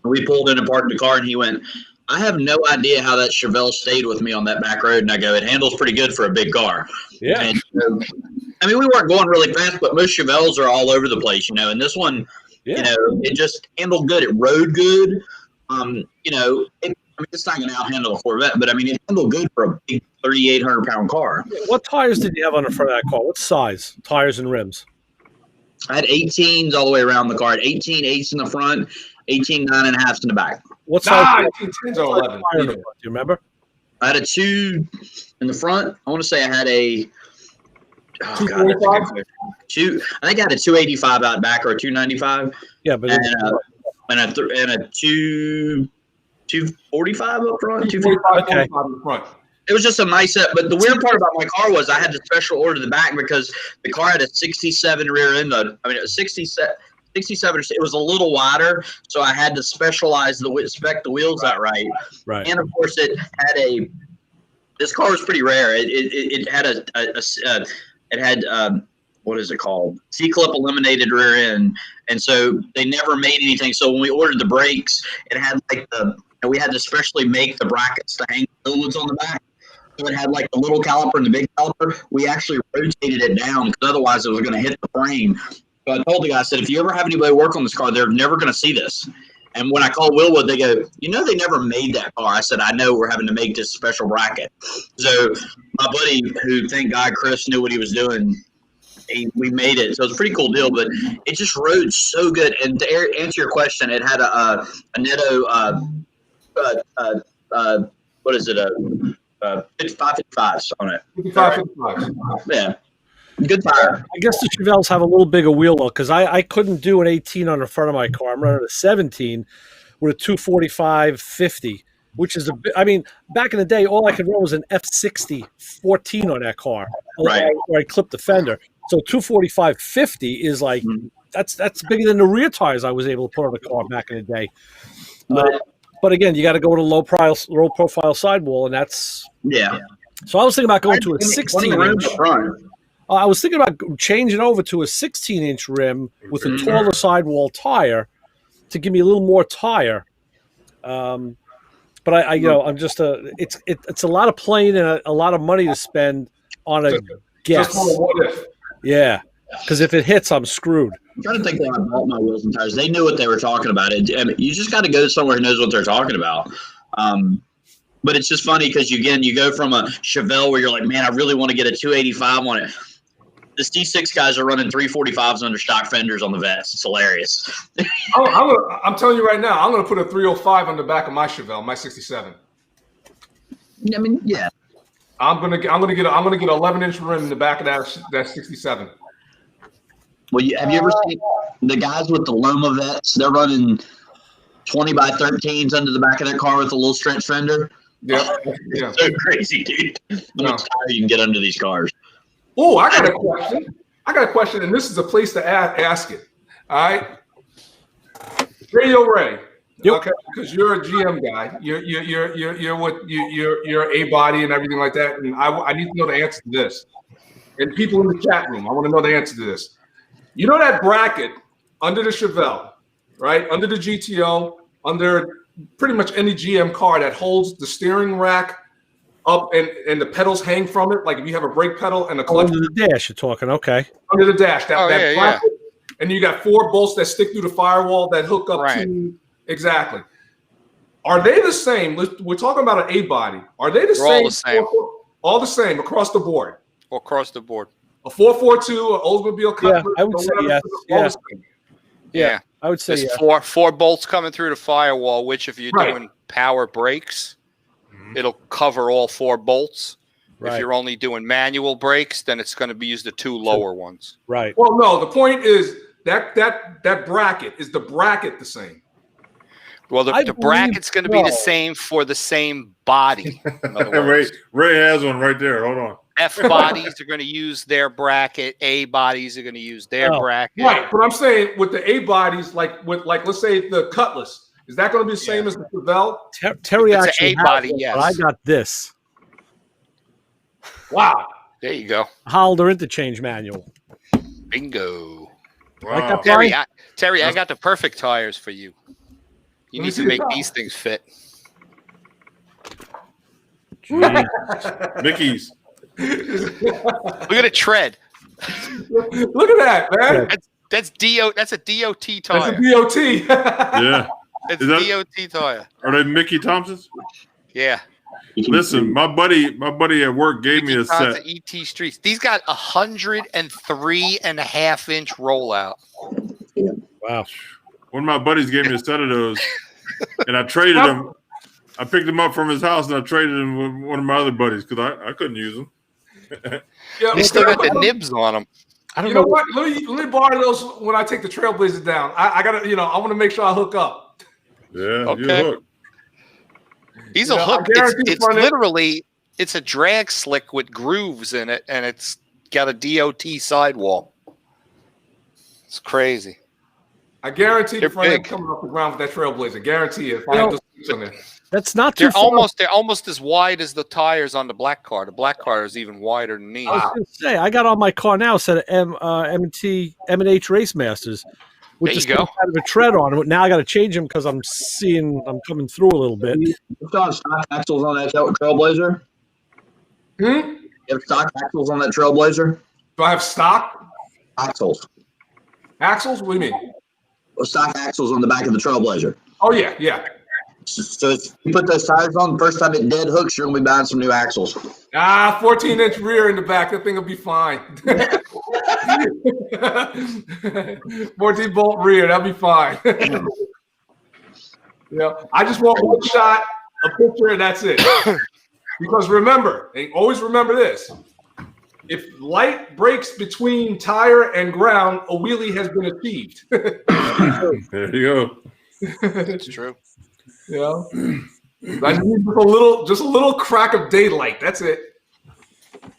We pulled in and parked the car and he went, I have no idea how that Chevelle stayed with me on that back road. And I go, it handles pretty good for a big car. Yeah. And, I mean, we weren't going really fast, but most Chevelles are all over the place, and this one, it just handled good. It rode good. It's not going to outhandle a Corvette, but I mean, it handled good for a big 3,800-pound car. What tires did you have on the front of that car? What size? Tires and rims? I had 18s all the way around the car. I had 18 8s in the front, 18 9.5s in the back. What size? 10s or 11. Do you remember? I had a 2 in the front. I want to say I had a. Oh God, I think I had a 285 out back or a 295. Yeah, but and a 245 up front. 245 Okay. in the front. It was just a nice set. But the weird part about my car was I had to special order the back because the car had a 67 rear end. It was 67. It was a little wider, so I had to spec the wheels out right. Right. And of course, it had this car was pretty rare. It had what is it called? C-clip eliminated rear end, and so they never made anything. So when we ordered the brakes, it had like we had to specially make the brackets to hang the wheels on the back. So it had like the little caliper and the big caliper. We actually rotated it down because otherwise it was going to hit the frame. So I told the guy, I said, if you ever have anybody work on this car, they're never going to see this. And when I called Willwood, they go, they never made that car. I said, I know, we're having to make this special bracket. So my buddy, who thank God Chris knew what he was doing, we made it. So it was a pretty cool deal, but it just rode so good. And to answer your question, it had a Netto, what is it, 555s on it. 55. Yeah. Good tire. I guess the Chevelles have a little bigger wheel though, because I couldn't do an 18 on the front of my car. I'm running a 17 with a 245/50, which is back in the day, all I could run was an F60 14 on that car, Right. where I clipped the fender. So 245/50 is like that's bigger than the rear tires I was able to put on a car back in the day. But again, you got to go to low profile sidewall, and that's Yeah. So I was thinking about going to a 16-inch. front. I was thinking about changing over to a 16-inch rim with a taller sidewall tire to give me a little more tire. But I I'm just it's a lot of playing and a lot of money to spend on a guess. Just on a what if. Yeah, because if it hits, I'm screwed. I'm trying to think when I bought my wheels and tires. They knew what they were talking about. I mean, you just got to go somewhere who knows what they're talking about. But it's just funny because, you go from a Chevelle where you're like, man, I really want to get a 285 on it. The D6 guys are running 345s under stock fenders on the vets. It's hilarious. I'm telling you right now, I'm going to put a 305 on the back of my Chevelle, my 67. I mean, yeah. I'm gonna get an 11-inch rim in the back of that 67. Well, have you ever seen the guys with the Loma vets? They're running 20 by 13s under the back of their car with a little stretch fender. Yeah. So crazy, dude. How much tire you can get under these cars. Oh, I got a question, and this is a place to ask it. All right, Radio Ray. Yep. Okay, because you're a GM guy. You're a body and everything like that. And I need to know the answer to this. And people in the chat room, I want to know the answer to this. You know that bracket under the Chevelle, right? Under the GTO, under pretty much any GM car that holds the steering rack up and the pedals hang from it. Like if you have a brake pedal and a clutch. Under the dash, you're talking. Okay. Under the dash. That bracket. Yeah. And you got 4 bolts that stick through the firewall that hook up to. Exactly. Are they the same? We're talking about an A body. Are they the same? All the same. All the same across the board. Across the board. A 442, an Oldsmobile Cutlass. Yeah, I would say yes. Yeah, I would say There's yes. four bolts coming through the firewall, which if you're Right. doing power brakes, it'll cover all 4 bolts. Right. If you're only doing manual brakes, then it's going to be used the 2 lower ones. Right. Well, no, the point is that bracket, is the bracket the same? Well, I the believe bracket's going to be the so. same for the same body. In other words. Ray has one right there. Hold on. F bodies are going to use their bracket. A bodies are going to use their bracket. Right, but I'm saying with the A bodies, like let's say the Cutlass, is that going to be the same as the Chevelle? Terry It's an actually A has body, one, yes. but I got this Wow. There you go. Holder interchange manual. Bingo. Like that, Terry, Brian? I got the perfect tires for you. You Let me need see to the make top. these things fit. Mickey's. Look at it tread. Look at that, man. That's a DOT That's tire. a DOT. Yeah. It's Is that- DOT tire. Are they Mickey Thompsons? Yeah. Listen, my buddy at work gave me a Tons set. of ET Streets. These got 103.5-inch rollout. Wow. One of my buddies gave me a set of those, and I traded them. I picked them up from his house, and I traded them with one of my other buddies because I couldn't use them. Yeah, They still got the nibs on them. I don't You know know. what? Let me borrow those when I take the Trailblazers down. I gotta, I want to make sure I hook up. Yeah, Okay. you're hooked. These You are know, I hooked. guarantee It's front end- literally it's a drag slick with grooves in it, and it's got a DOT sidewall. It's crazy. I guarantee They're the front end big. coming off the ground with that Trailblazer. Guarantee it. If I You have know- those things on there. That's not too They're far. almost as wide as the tires on the black car. The black car is even wider than these. I was going to say, I got on my car now a set of M&H Race Masters with There the you go. same kind of a tread on it. Now I got to change them because I'm coming through a little bit. You still have stock axles on that Trailblazer? Hmm? You have stock axles on that Trailblazer? Do I have stock Axles. axles? What do you mean? Well, stock axles on the back of the Trailblazer. Oh yeah, yeah. So if you put those tires on, the first time it dead hooks, you're going to be buying some new axles. 14-inch rear in the back. That thing will be fine. 14-bolt rear. That'll be fine. I just want one shot, a picture, and that's it. Because remember, and always remember this: if light breaks between tire and ground, a wheelie has been achieved. There you go. It's true. I need just a little crack of daylight. That's it.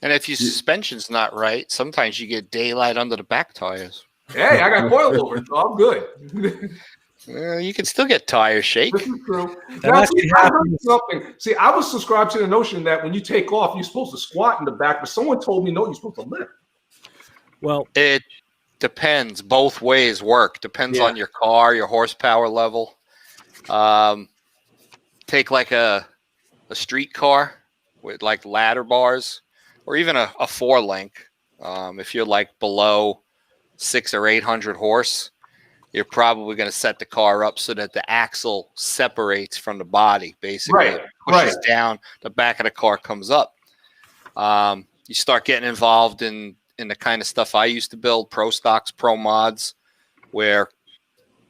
And if your suspension's not right, sometimes you get daylight under the back tires. Hey, I got coilovers, so I'm good. You can still get tire shake. This is true. That Now, actually see, I heard happens. something. See, I was subscribed to the notion that when you take off, you're supposed to squat in the back, but someone told me no, you're supposed to lift. Well, It depends. Both ways work. Depends Yeah. on your car, your horsepower level. Take like a street car with like ladder bars, or even a 4-link. If you're like below 600 or 800 horse, you're probably going to set the car up so that the axle separates from the body. Basically, Right, it pushes down, the back of the car comes up. You start getting involved in the kind of stuff I used to build, pro stocks, pro mods, where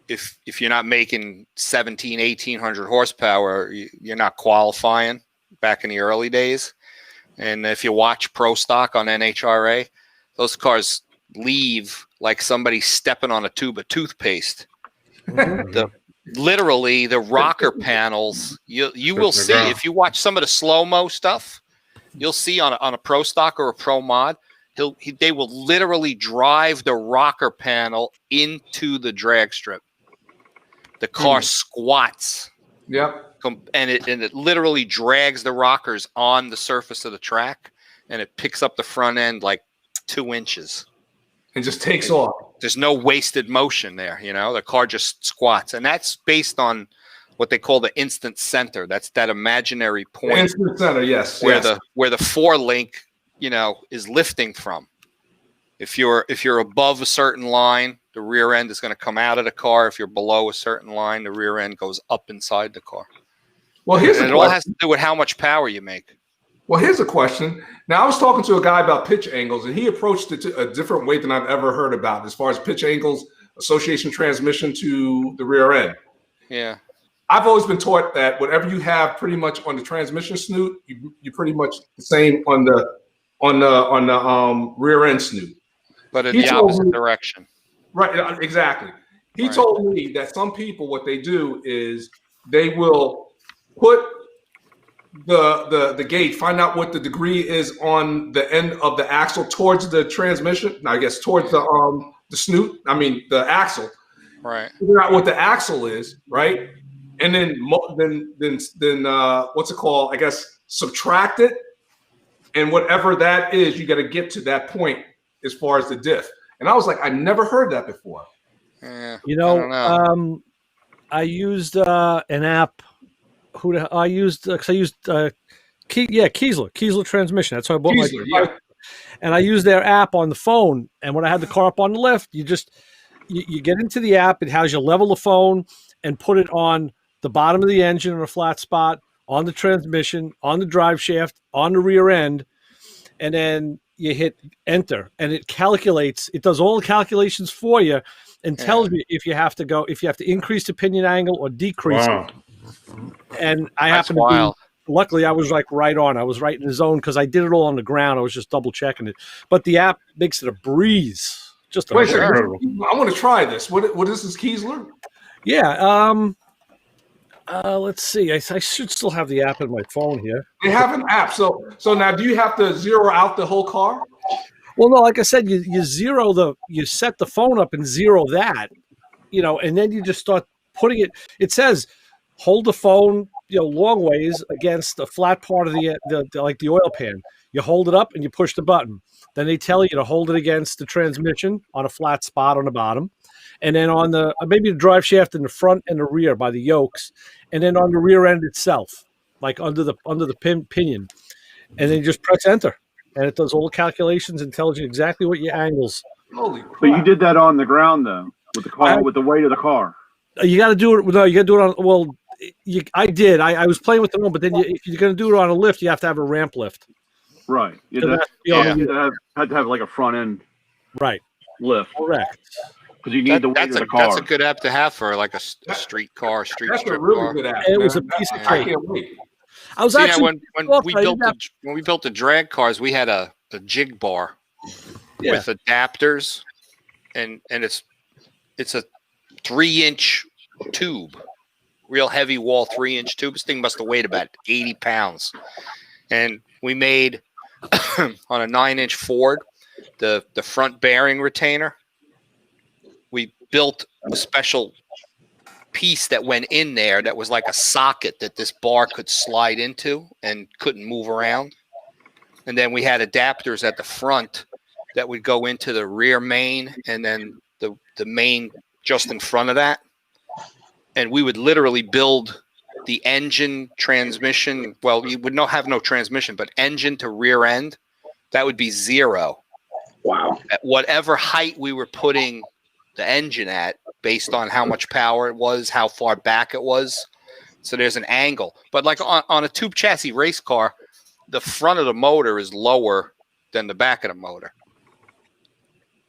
if you're not making 1,800 horsepower, you're not qualifying back in the early days. And if you watch pro stock on NHRA, those cars leave like somebody stepping on a tube of toothpaste. Literally the rocker panels, you will see if you watch some of the slow-mo stuff, you'll see on a pro stock or a pro mod, they will literally drive the rocker panel into the drag strip. The car squats. Yep. And it literally drags the rockers on the surface of the track, and it picks up the front end like 2 inches. And just takes off. There's no wasted motion there, the car just squats. And that's based on what they call the instant center. That's that imaginary point. Instant center, yes. Where the 4-link, is lifting from. If you're above a certain line, the rear end is going to come out of the car. If you're below a certain line, the rear end goes up inside the car. Well, it all has to do with how much power you make. Well, here's a question. Now, I was talking to a guy about pitch angles, and he approached it a different way than I've ever heard about as far as pitch angles, association transmission to the rear end. Yeah. I've always been taught that whatever you have pretty much on the transmission snoot, you're pretty much the same on the rear end snoot. But in the opposite direction. Right, exactly. He told me that some people, what they do is they will put the gauge, find out what the degree is on the end of the axle towards the transmission. I guess towards the snoot. I mean the axle. Right. Figure out what the axle is, right, and then what's it called? I guess subtract it, and whatever that is, you got to get to that point as far as the diff. And I was like, I never heard that before. Yeah, I used an app. Kiesler transmission. That's how I bought my car. And I used their app on the phone. And when I had the car up on the lift, you get into the app. It has you level the phone and put it on the bottom of the engine in a flat spot, on the transmission, on the drive shaft, on the rear end, and then you hit enter, and it calculates. It does all the calculations for you and tells you if you have to increase the pinion angle or decrease it. And I happen to be, luckily I was like right on. I was right in the zone because I did it all on the ground. I was just double checking it. But the app makes it a breeze. Just incredible. I want to try this. What is this, Kiesler? Yeah. Let's see. I should still have the app in my phone here. They have an app. So now do you have to zero out the whole car? Well, no, like I said, you set the phone up and zero that, and then you just start putting it. It says hold the phone, long ways against the flat part of the like the oil pan. You hold it up and you push the button. Then they tell you to hold it against the transmission on a flat spot on the bottom. And then on maybe the drive shaft in the front and the rear by the yokes, and then on the rear end itself, like under the pinion, and then you just press enter, and it does all the calculations and tells you exactly what your angles. Holy crap. But you did that on the ground though, with the car, with the weight of the car. You got to do it. No, you got to do it on. Well, I did. I was playing with the one, but then if you're going to do it on a lift, you have to have a ramp lift. Right. You had to have like a front end. Right. Lift. Correct. Because you need the weight of the car. That's a good app to have for like a street car, That's strip a really car. good app. It was a piece of I cake. can't wait. I was when we built the drag cars, we had a jig bar with adapters, and it's a 3-inch tube, real heavy wall 3-inch tube. This thing must have weighed about 80 pounds, and we made on a 9-inch Ford the front bearing retainer. built a special piece that went in there that was like a socket that this bar could slide into and couldn't move around. And then we had adapters at the front that would go into the rear main and then the main just in front of that. And we would literally build the engine transmission. Well, you would not have no transmission, but engine to rear end, that would be 0. Wow. At whatever height we were putting the engine at, based on how much power it was, how far back it was. So there's an angle. But like on a tube chassis race car, the front of the motor is lower than the back of the motor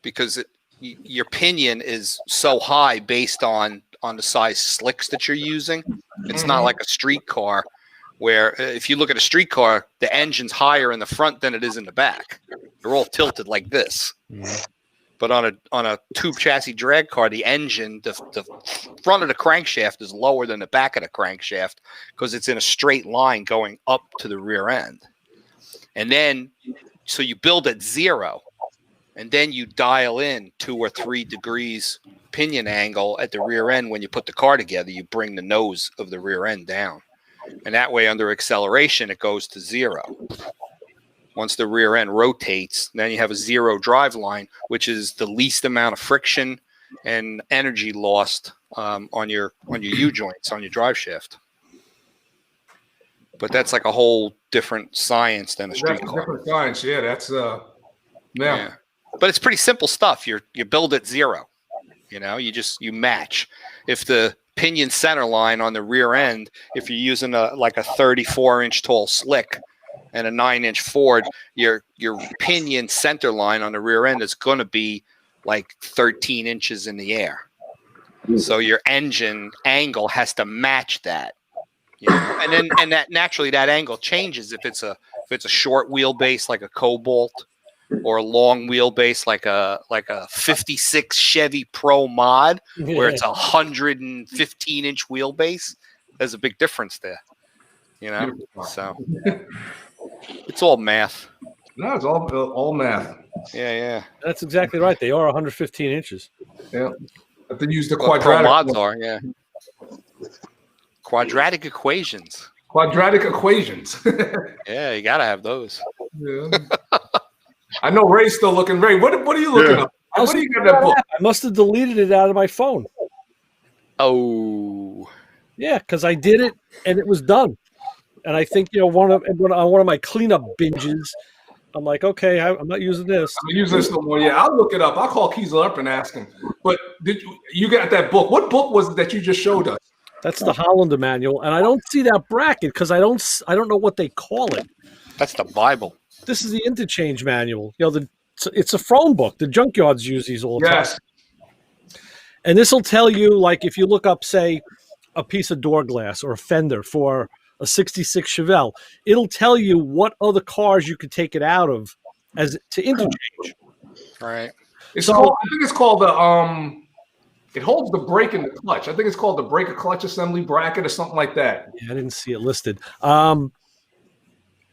because your pinion is so high based on the size slicks that you're using. It's not like a street car where if you look at a street car, the engine's higher in the front than it is in the back. They're all tilted like this. But on a tube chassis drag car, the engine, the front of the crankshaft is lower than the back of the crankshaft because it's in a straight line going up to the rear end. And then, so you build at 0, and then you dial in 2 or 3 degrees pinion angle at the rear end. When you put the car together, you bring the nose of the rear end down. And that way, under acceleration, it goes to 0. Once the rear end rotates, then you have a 0 drive line, which is the least amount of friction and energy lost on your U-joints, on your drive shaft. But that's like a whole different science than a street car. Different science, yeah. That's yeah. But it's pretty simple stuff. You build at 0. You know, you match. If the pinion center line on the rear end, if you're using a 34-inch tall slick and a 9-inch Ford, your pinion center line on the rear end is going to be like 13 inches in the air. So your engine angle has to match that. You know? And that naturally that angle changes if it's a short wheelbase like a Cobalt, or a long wheelbase like a 56 Chevy Pro Mod where it's 115-inch wheelbase. There's a big difference there. You know, so it's all math. No, it's all math. Yeah. That's exactly right. They are 115 inches. Yeah. Have to use the Pro quadratic. mods are, yeah. Quadratic equations. Quadratic equations. Yeah, you gotta have those. Yeah. I know Ray's still looking. Ray, what are you looking up? What do you got in that book? I must have deleted it out of my phone. Oh. Yeah, because I did it and it was done. And I think, on one of my cleanup binges, I'm like, okay, I'm not using this. I'm not using this no more. Yeah, I'll look it up. I'll call Kiesel up and ask him. But did you got that book? What book was it that you just showed us? That's the Hollander manual, and I don't see that bracket because I don't know what they call it. That's the Bible. This is the interchange manual. It's a phone book. The junkyards use these all the time. And this will tell you, like, if you look up, say, a piece of door glass or a fender for a 66 Chevelle, it'll tell you what other cars you could take it out of as to interchange. Right. I think it's called the it holds the brake and the clutch. I think it's called the brake and clutch assembly bracket or something like that. Yeah, I didn't see it listed.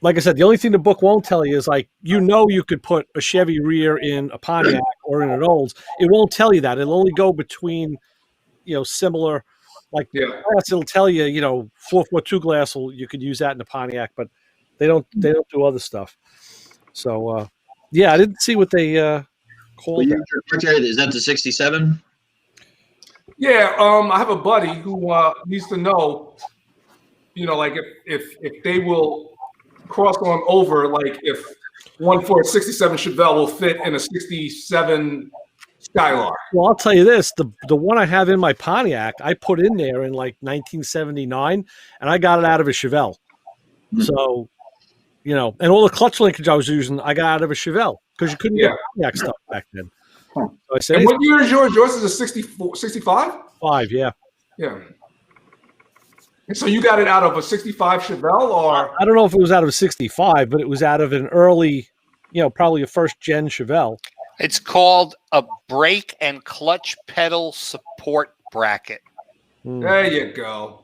Like I said, the only thing the book won't tell you is you could put a Chevy rear in a Pontiac or in an Olds. It won't tell you that. It'll only go between, similar, glass. It'll tell you, 442 glass. You could use that in a Pontiac, but they don't do other stuff. So, I didn't see what they called that. Is that the 67? Yeah, I have a buddy who needs to know, if they will cross on over, like if one Ford 67 Chevelle will fit in a 67 Skylark. Well, I'll tell you this: the one I have in my Pontiac, I put in there in like 1979, and I got it out of a Chevelle. So, and all the clutch linkage I was using, I got out of a Chevelle because you couldn't get Pontiac stuff back then. So I said, and what year is yours? Yours is a 64, 65? 5, yeah. Yeah. And so you got it out of a 65 Chevelle, or? I don't know if it was out of a 65, but it was out of an early, probably a first-gen Chevelle. It's called a brake and clutch pedal support bracket. There you go.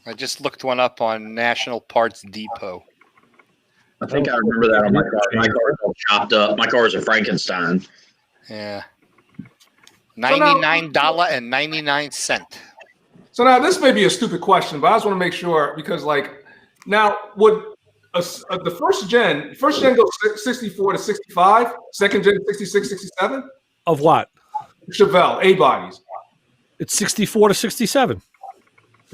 I just looked one up on National Parts Depot. I think I remember that on my car. My car is all chopped up. My car is a Frankenstein. Yeah. $99.99. So now this may be a stupid question, but I just want to make sure because, like, now would the first gen goes 64 to 65, second gen 66, 67? Of what? Chevelle A bodies. It's 64 to 67.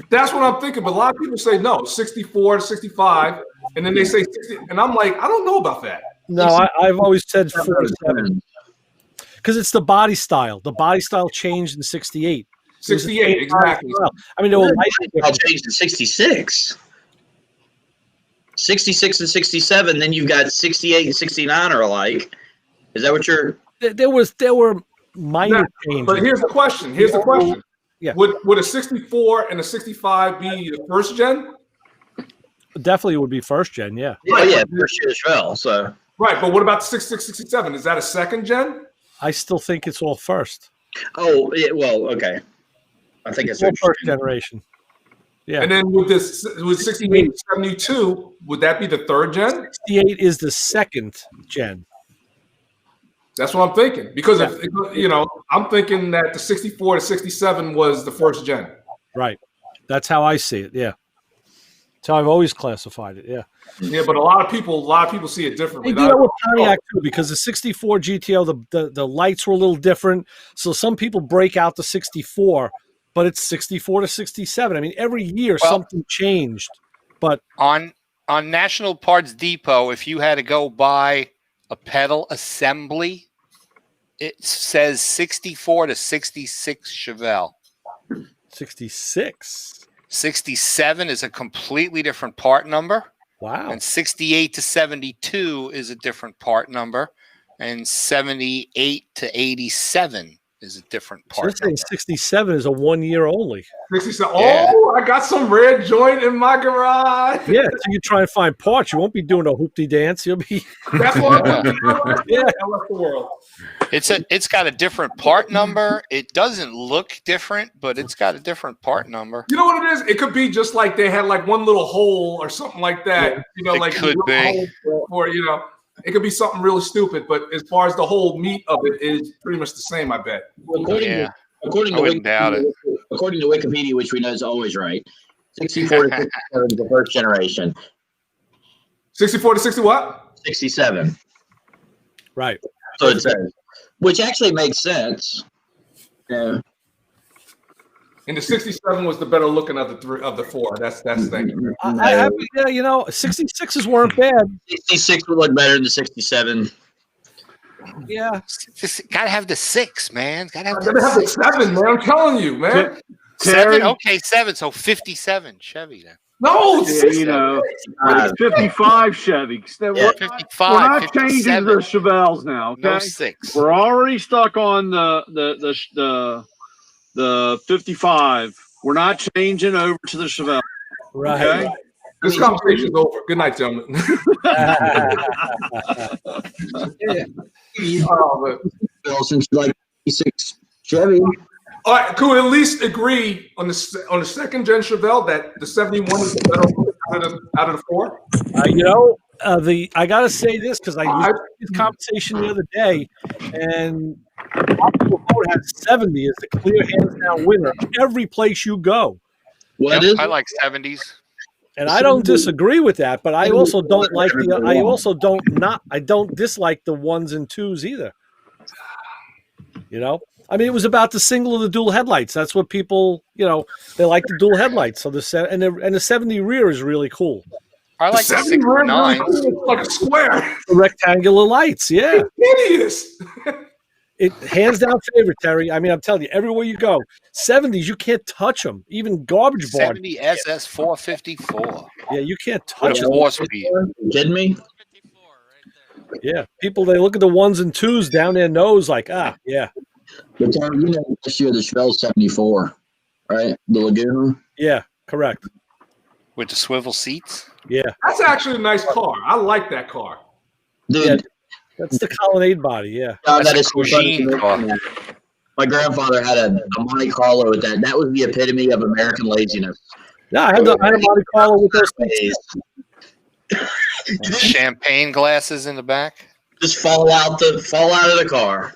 That's what I'm thinking. But a lot of people say no, 64 to 65, and then they say 60, and I'm like, I don't know about that. No, I've always said 4 to 7 because it's the body style. The body style changed in 68. 68, exactly. I mean, It changed to 66. 66 and 67, then you've got 68 and 69 are alike. Is that what you're? There were minor changes. But here's the question. Yeah. Would a 64 and a 65 be the first gen? Definitely would be first gen, yeah. Yeah, first gen as well. So right, but what about the 66, 67? Is that a second gen? I still think it's all first. Oh, yeah, well, okay. I think it's all first generation. Yeah. And then with 68 and 72, would that be the third gen? 68 is the second gen. That's what I'm thinking. Because if I'm thinking that the 64 to 67 was the first gen. Right. That's how I see it. Yeah. That's how I've always classified it. Yeah. Yeah, but a lot of people see it differently. They do that with Pontiac too, because the 64 GTO, the lights were a little different. So some people break out the 64, but it's 64 to 67. I mean, every year something changed. But on National Parts Depot, if you had to go buy a pedal assembly, it says 64 to 66 Chevelle. 66. 67 is a completely different part number. Wow. And 68 to 72 is a different part number. And 78 to 87 is a different part number. 67 is a 1 year only. 67. Oh, I got some red joint in my garage. Yeah, so you try and find parts. You won't be doing a hoopty dance. You'll be. That's what I'm doing. Yeah, I left the world. It's got a different part number. It doesn't look different, but it's got a different part number. You know what it is? It could be just like they had like one little hole or something like that. Yeah, it could be. Or it could be something really stupid. But as far as the whole meat of it is pretty much the same, I bet. According to Wikipedia, which we know is always right, 64 to 67 is the first generation. 64 to 60 what? 67. Right. So it says, which actually makes sense. Yeah. And the 67 was the better looking of the four. That's the thing. 66s weren't bad. 66 would look better than the 67. Yeah. Gotta have the 6, man. Gotta have the 7, man. I'm telling you, man. 7? Okay, 7. So 57 Chevy then. No, it's 55 Chevy. Yeah, 55. We're not 57. changing the Chevelles now. Okay? No 6. We're already stuck on the 55. We're not changing over to the Chevelle. Right. Okay? This conversation's over. Good night, gentlemen. Since like 6 Chevy. All right, could we at least agree on the second gen Chevelle that the 71 is the better out of the four? I gotta say this because I used this conversation the other day, and Optimal has 70 as the clear hands down winner every place you go. I like 70s. And I don't disagree with that, but I also don't like I don't dislike the 1s and 2s either. I mean, it was about the single of the dual headlights. That's what people, they like the dual headlights. So the 70 rear is really cool. I like the 69. It's like a square. The rectangular lights, yeah. It's hideous. It hands down favorite, Terry. I mean, I'm telling you, everywhere you go, 70s, you can't touch them. Even garbage barn. 70 SS 454. Yeah, you can't touch them. You kidding me? Yeah, people, they look at the 1s and 2s down their nose like, yeah. But Terry, this year the Chevelle 74, right? The Laguna. Yeah, correct. With the swivel seats. Yeah, that's actually a nice car. I like that car. Dude, yeah, that's the Colonnade body. Yeah, that is car. My grandfather had a Monte Carlo with that. That was the epitome of American laziness. Yeah, I had a Monte Carlo with those things. Champagne glasses in the back. Just fall out of the car.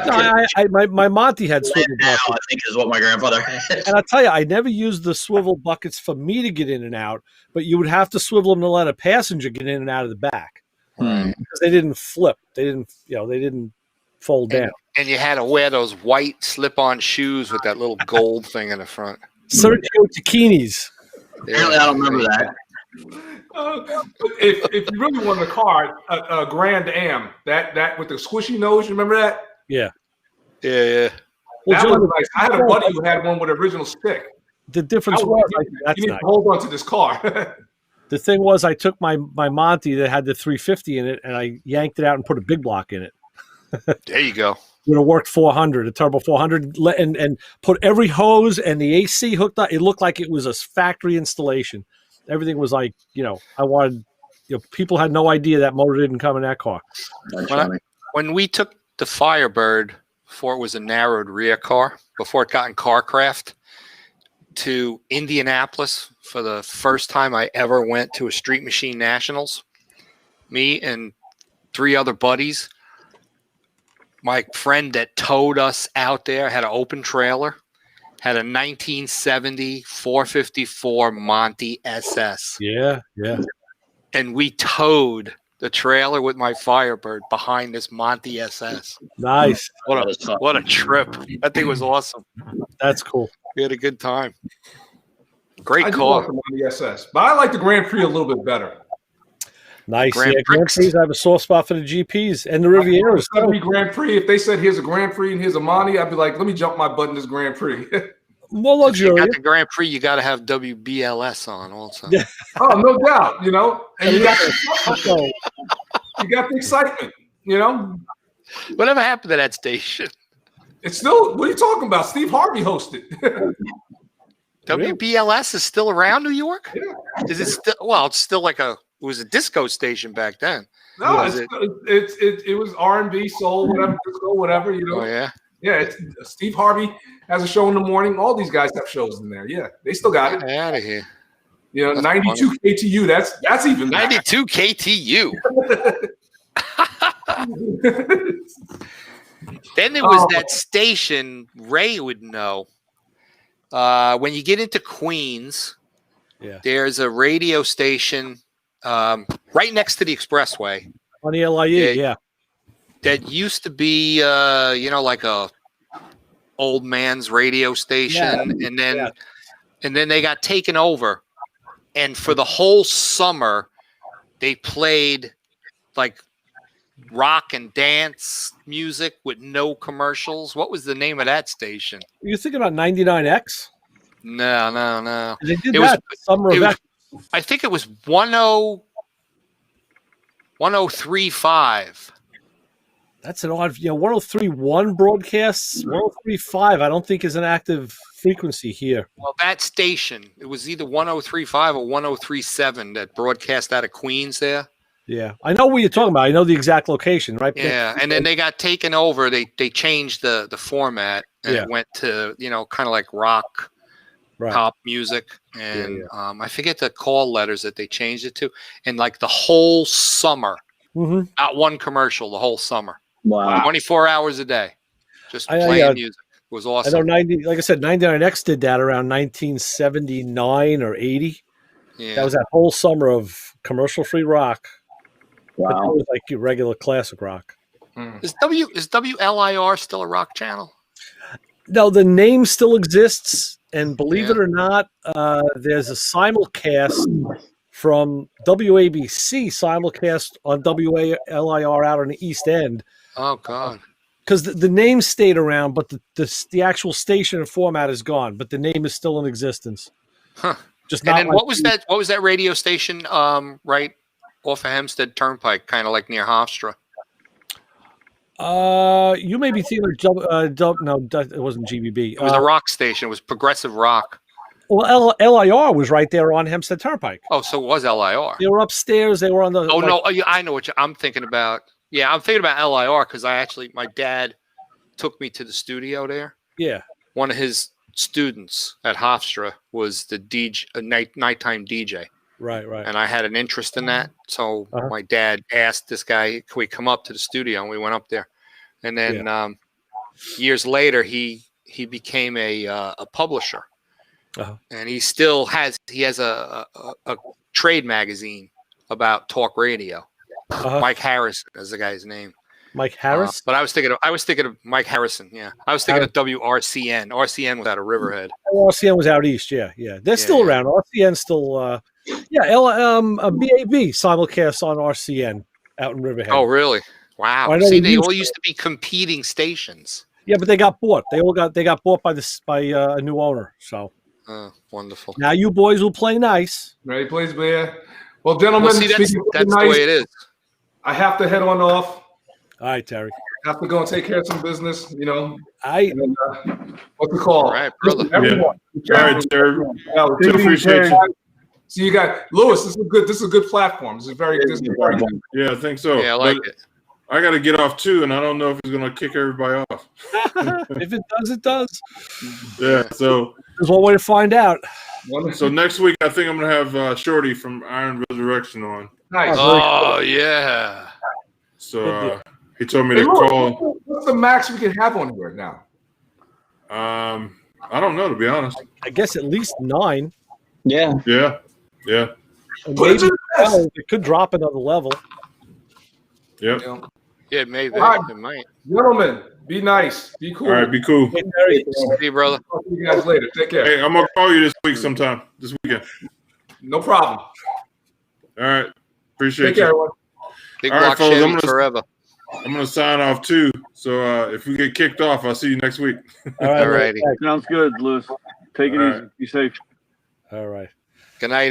No, my Monty had swivel Now, buckets. I think is what my grandfather had. And I'll tell you, I never used the swivel buckets for me to get in and out, but you would have to swivel them to let a passenger get in and out of the back because they didn't flip. They didn't fold down. And you had to wear those white slip-on shoes with that little gold thing in the front. Sergio Tacchini's. Apparently, I don't remember that. But if you really want a car, a Grand Am, that with the squishy nose, you remember that? Yeah. Yeah. Well, That John, was nice. I had a buddy who had one with original stick. the difference I was, was that's you need nice. to hold on to this car. The thing was, I took my Monty that had the 350 in it, and I yanked it out and put a big block in it. There you go. Would have worked 400, a turbo 400, and put every hose and the AC hooked up. It looked like it was a factory installation. Everything was like, I wanted. People had no idea that motor didn't come in that car. That's funny. When we took the Firebird before it was a narrowed rear car, before it got in Carcraft, to Indianapolis for the first time I ever went to a Street Machine Nationals, me and 3 other buddies. My friend that towed us out there had an open trailer, had a 1970 454 Monty SS. Yeah. And we towed the trailer with my Firebird behind this Monty SS. Nice. What a trip. That thing was awesome. That's cool. We had a good time. Great I do car. like the Monty SS, but I like the Grand Prix a little bit better. Nice. Grand Grand Prix. Prix. I have a soft spot for the GPs and the Rivieras. Every Grand Prix, if they said here's a Grand Prix and here's a Monty, I'd be like, let me jump my butt in this Grand Prix. More If you luxurious. got the Grand Prix, you got to have WBLS on also. Yeah. Oh, no doubt, and you got So, you got the excitement, Whatever happened to that station? It's still. What are you talking about? Steve Harvey hosted. WBLS is still around New York? Yeah. Is it still? Well, it's still it was a disco station back then. No, Was it was R&B, soul, whatever, disco, whatever. Oh yeah. Yeah, it's, Steve Harvey has a show in the morning. All these guys have shows in there. Yeah, they still got Get it. out of here. That's 92 KTU. That's even 92 KTU. Then there was that station Ray would know. When you get into Queens, there's a radio station right next to the expressway. On the LIE, yeah. That used to be, like a old man's radio station, and then they got taken over, and for the whole summer, they played like rock and dance music with no commercials. What was the name of that station? You're thinking about 99X? No. They did It that was- summer it of was- X. I think it was 1035. That's an odd, 1031 broadcasts, 1035. I don't think is an active frequency here. Well, that station, it was either 1035 or 1037 that broadcast out of Queens there. Yeah, I know what you're talking about. I know the exact location, right? Yeah, and then they got taken over. They changed the format and it went to kind of like rock, pop music, and I forget the call letters that they changed it to. And like the whole summer, not one commercial, the whole summer. Wow. 24 hours a day, just I playing music. It was I awesome. know 99X did that around 1979 or 80. Yeah. That was that whole summer of commercial-free rock. But that Wow. was like your regular classic rock. Is WLIR still a rock channel? No, the name still exists, and believe it or not, there's a simulcast from WABC simulcast on WLIR out on the East End. Oh God. Because the name stayed around, but the actual station and format is gone. But the name is still in existence. Huh. Just And not then like what was that? What was that radio station? Right off of Hempstead Turnpike, kind of like near Hofstra. You may be thinking of no, it wasn't GBB. It was a rock station. It was progressive rock. Well, LIR was right there on Hempstead Turnpike. Oh, so it was LIR. They were upstairs. They were on the. Oh no, I know what I'm thinking about. Yeah, I'm thinking about LIR because my dad took me to the studio there. Yeah. One of his students at Hofstra was the DJ, nighttime DJ. Right. And I had an interest in that. So my dad asked this guy, can we come up to the studio? And we went up there. And then years later, he became a publisher, Uh-huh. and he has a trade magazine about talk radio. Uh-huh. Mike Harrison is the guy's name. Mike Harris. But I was thinking of Mike Harrison. Yeah, I was thinking of WRCN. RCN was out of Riverhead. RCN was out east. Yeah. They're still Yeah. around. RCN still. BAB simulcast on RCN out in Riverhead. Oh, really? Wow. I know See, we they used all to- used to be competing stations. Yeah, but they got bought. They got bought by a new owner. So Wonderful. now you boys will play nice. Ready, please, Bear. Well, gentlemen, Well, see, that's speaking of the nice, way it is. I have to head on off. All right, Terry. Have to go and take care of some business. You know, I and then, what's the call? All right, brother. Listen, everyone, All right, Terry. Yeah, We appreciate you. So you got Lewis. This is a good platform. This is very good. Yeah, I think so. Yeah, I like But it. I got to get off too, and I don't know if he's going to kick everybody off. if it does, it does. Yeah, so There's one way to find out. next week I think I'm going to have Shorty from Iron Resurrection on. Nice. Oh, yeah. So he told me Hey, to Lewis, call. what's the max we can have on here now? I don't know, to be honest. I guess at least 9. Yeah. Yeah. And Put it maybe to the test. 12. It could drop another level. Yep. You know, Yeah, maybe. All right. It might. Gentlemen, be nice. Be cool. All right, be cool. Hey, Terry, See you, brother. Talk to you guys later. Take care. Hey, I'm going to call you this week sometime, this weekend. No problem. All right. Appreciate Take care, you. everyone. Big All right, block fellas, Chevy I'm gonna- forever. I'm going to sign off too. So if we get kicked off, I'll see you next week. all right, All righty. Sounds good, Lewis. Take it All easy. right. Be safe. all right. Good night.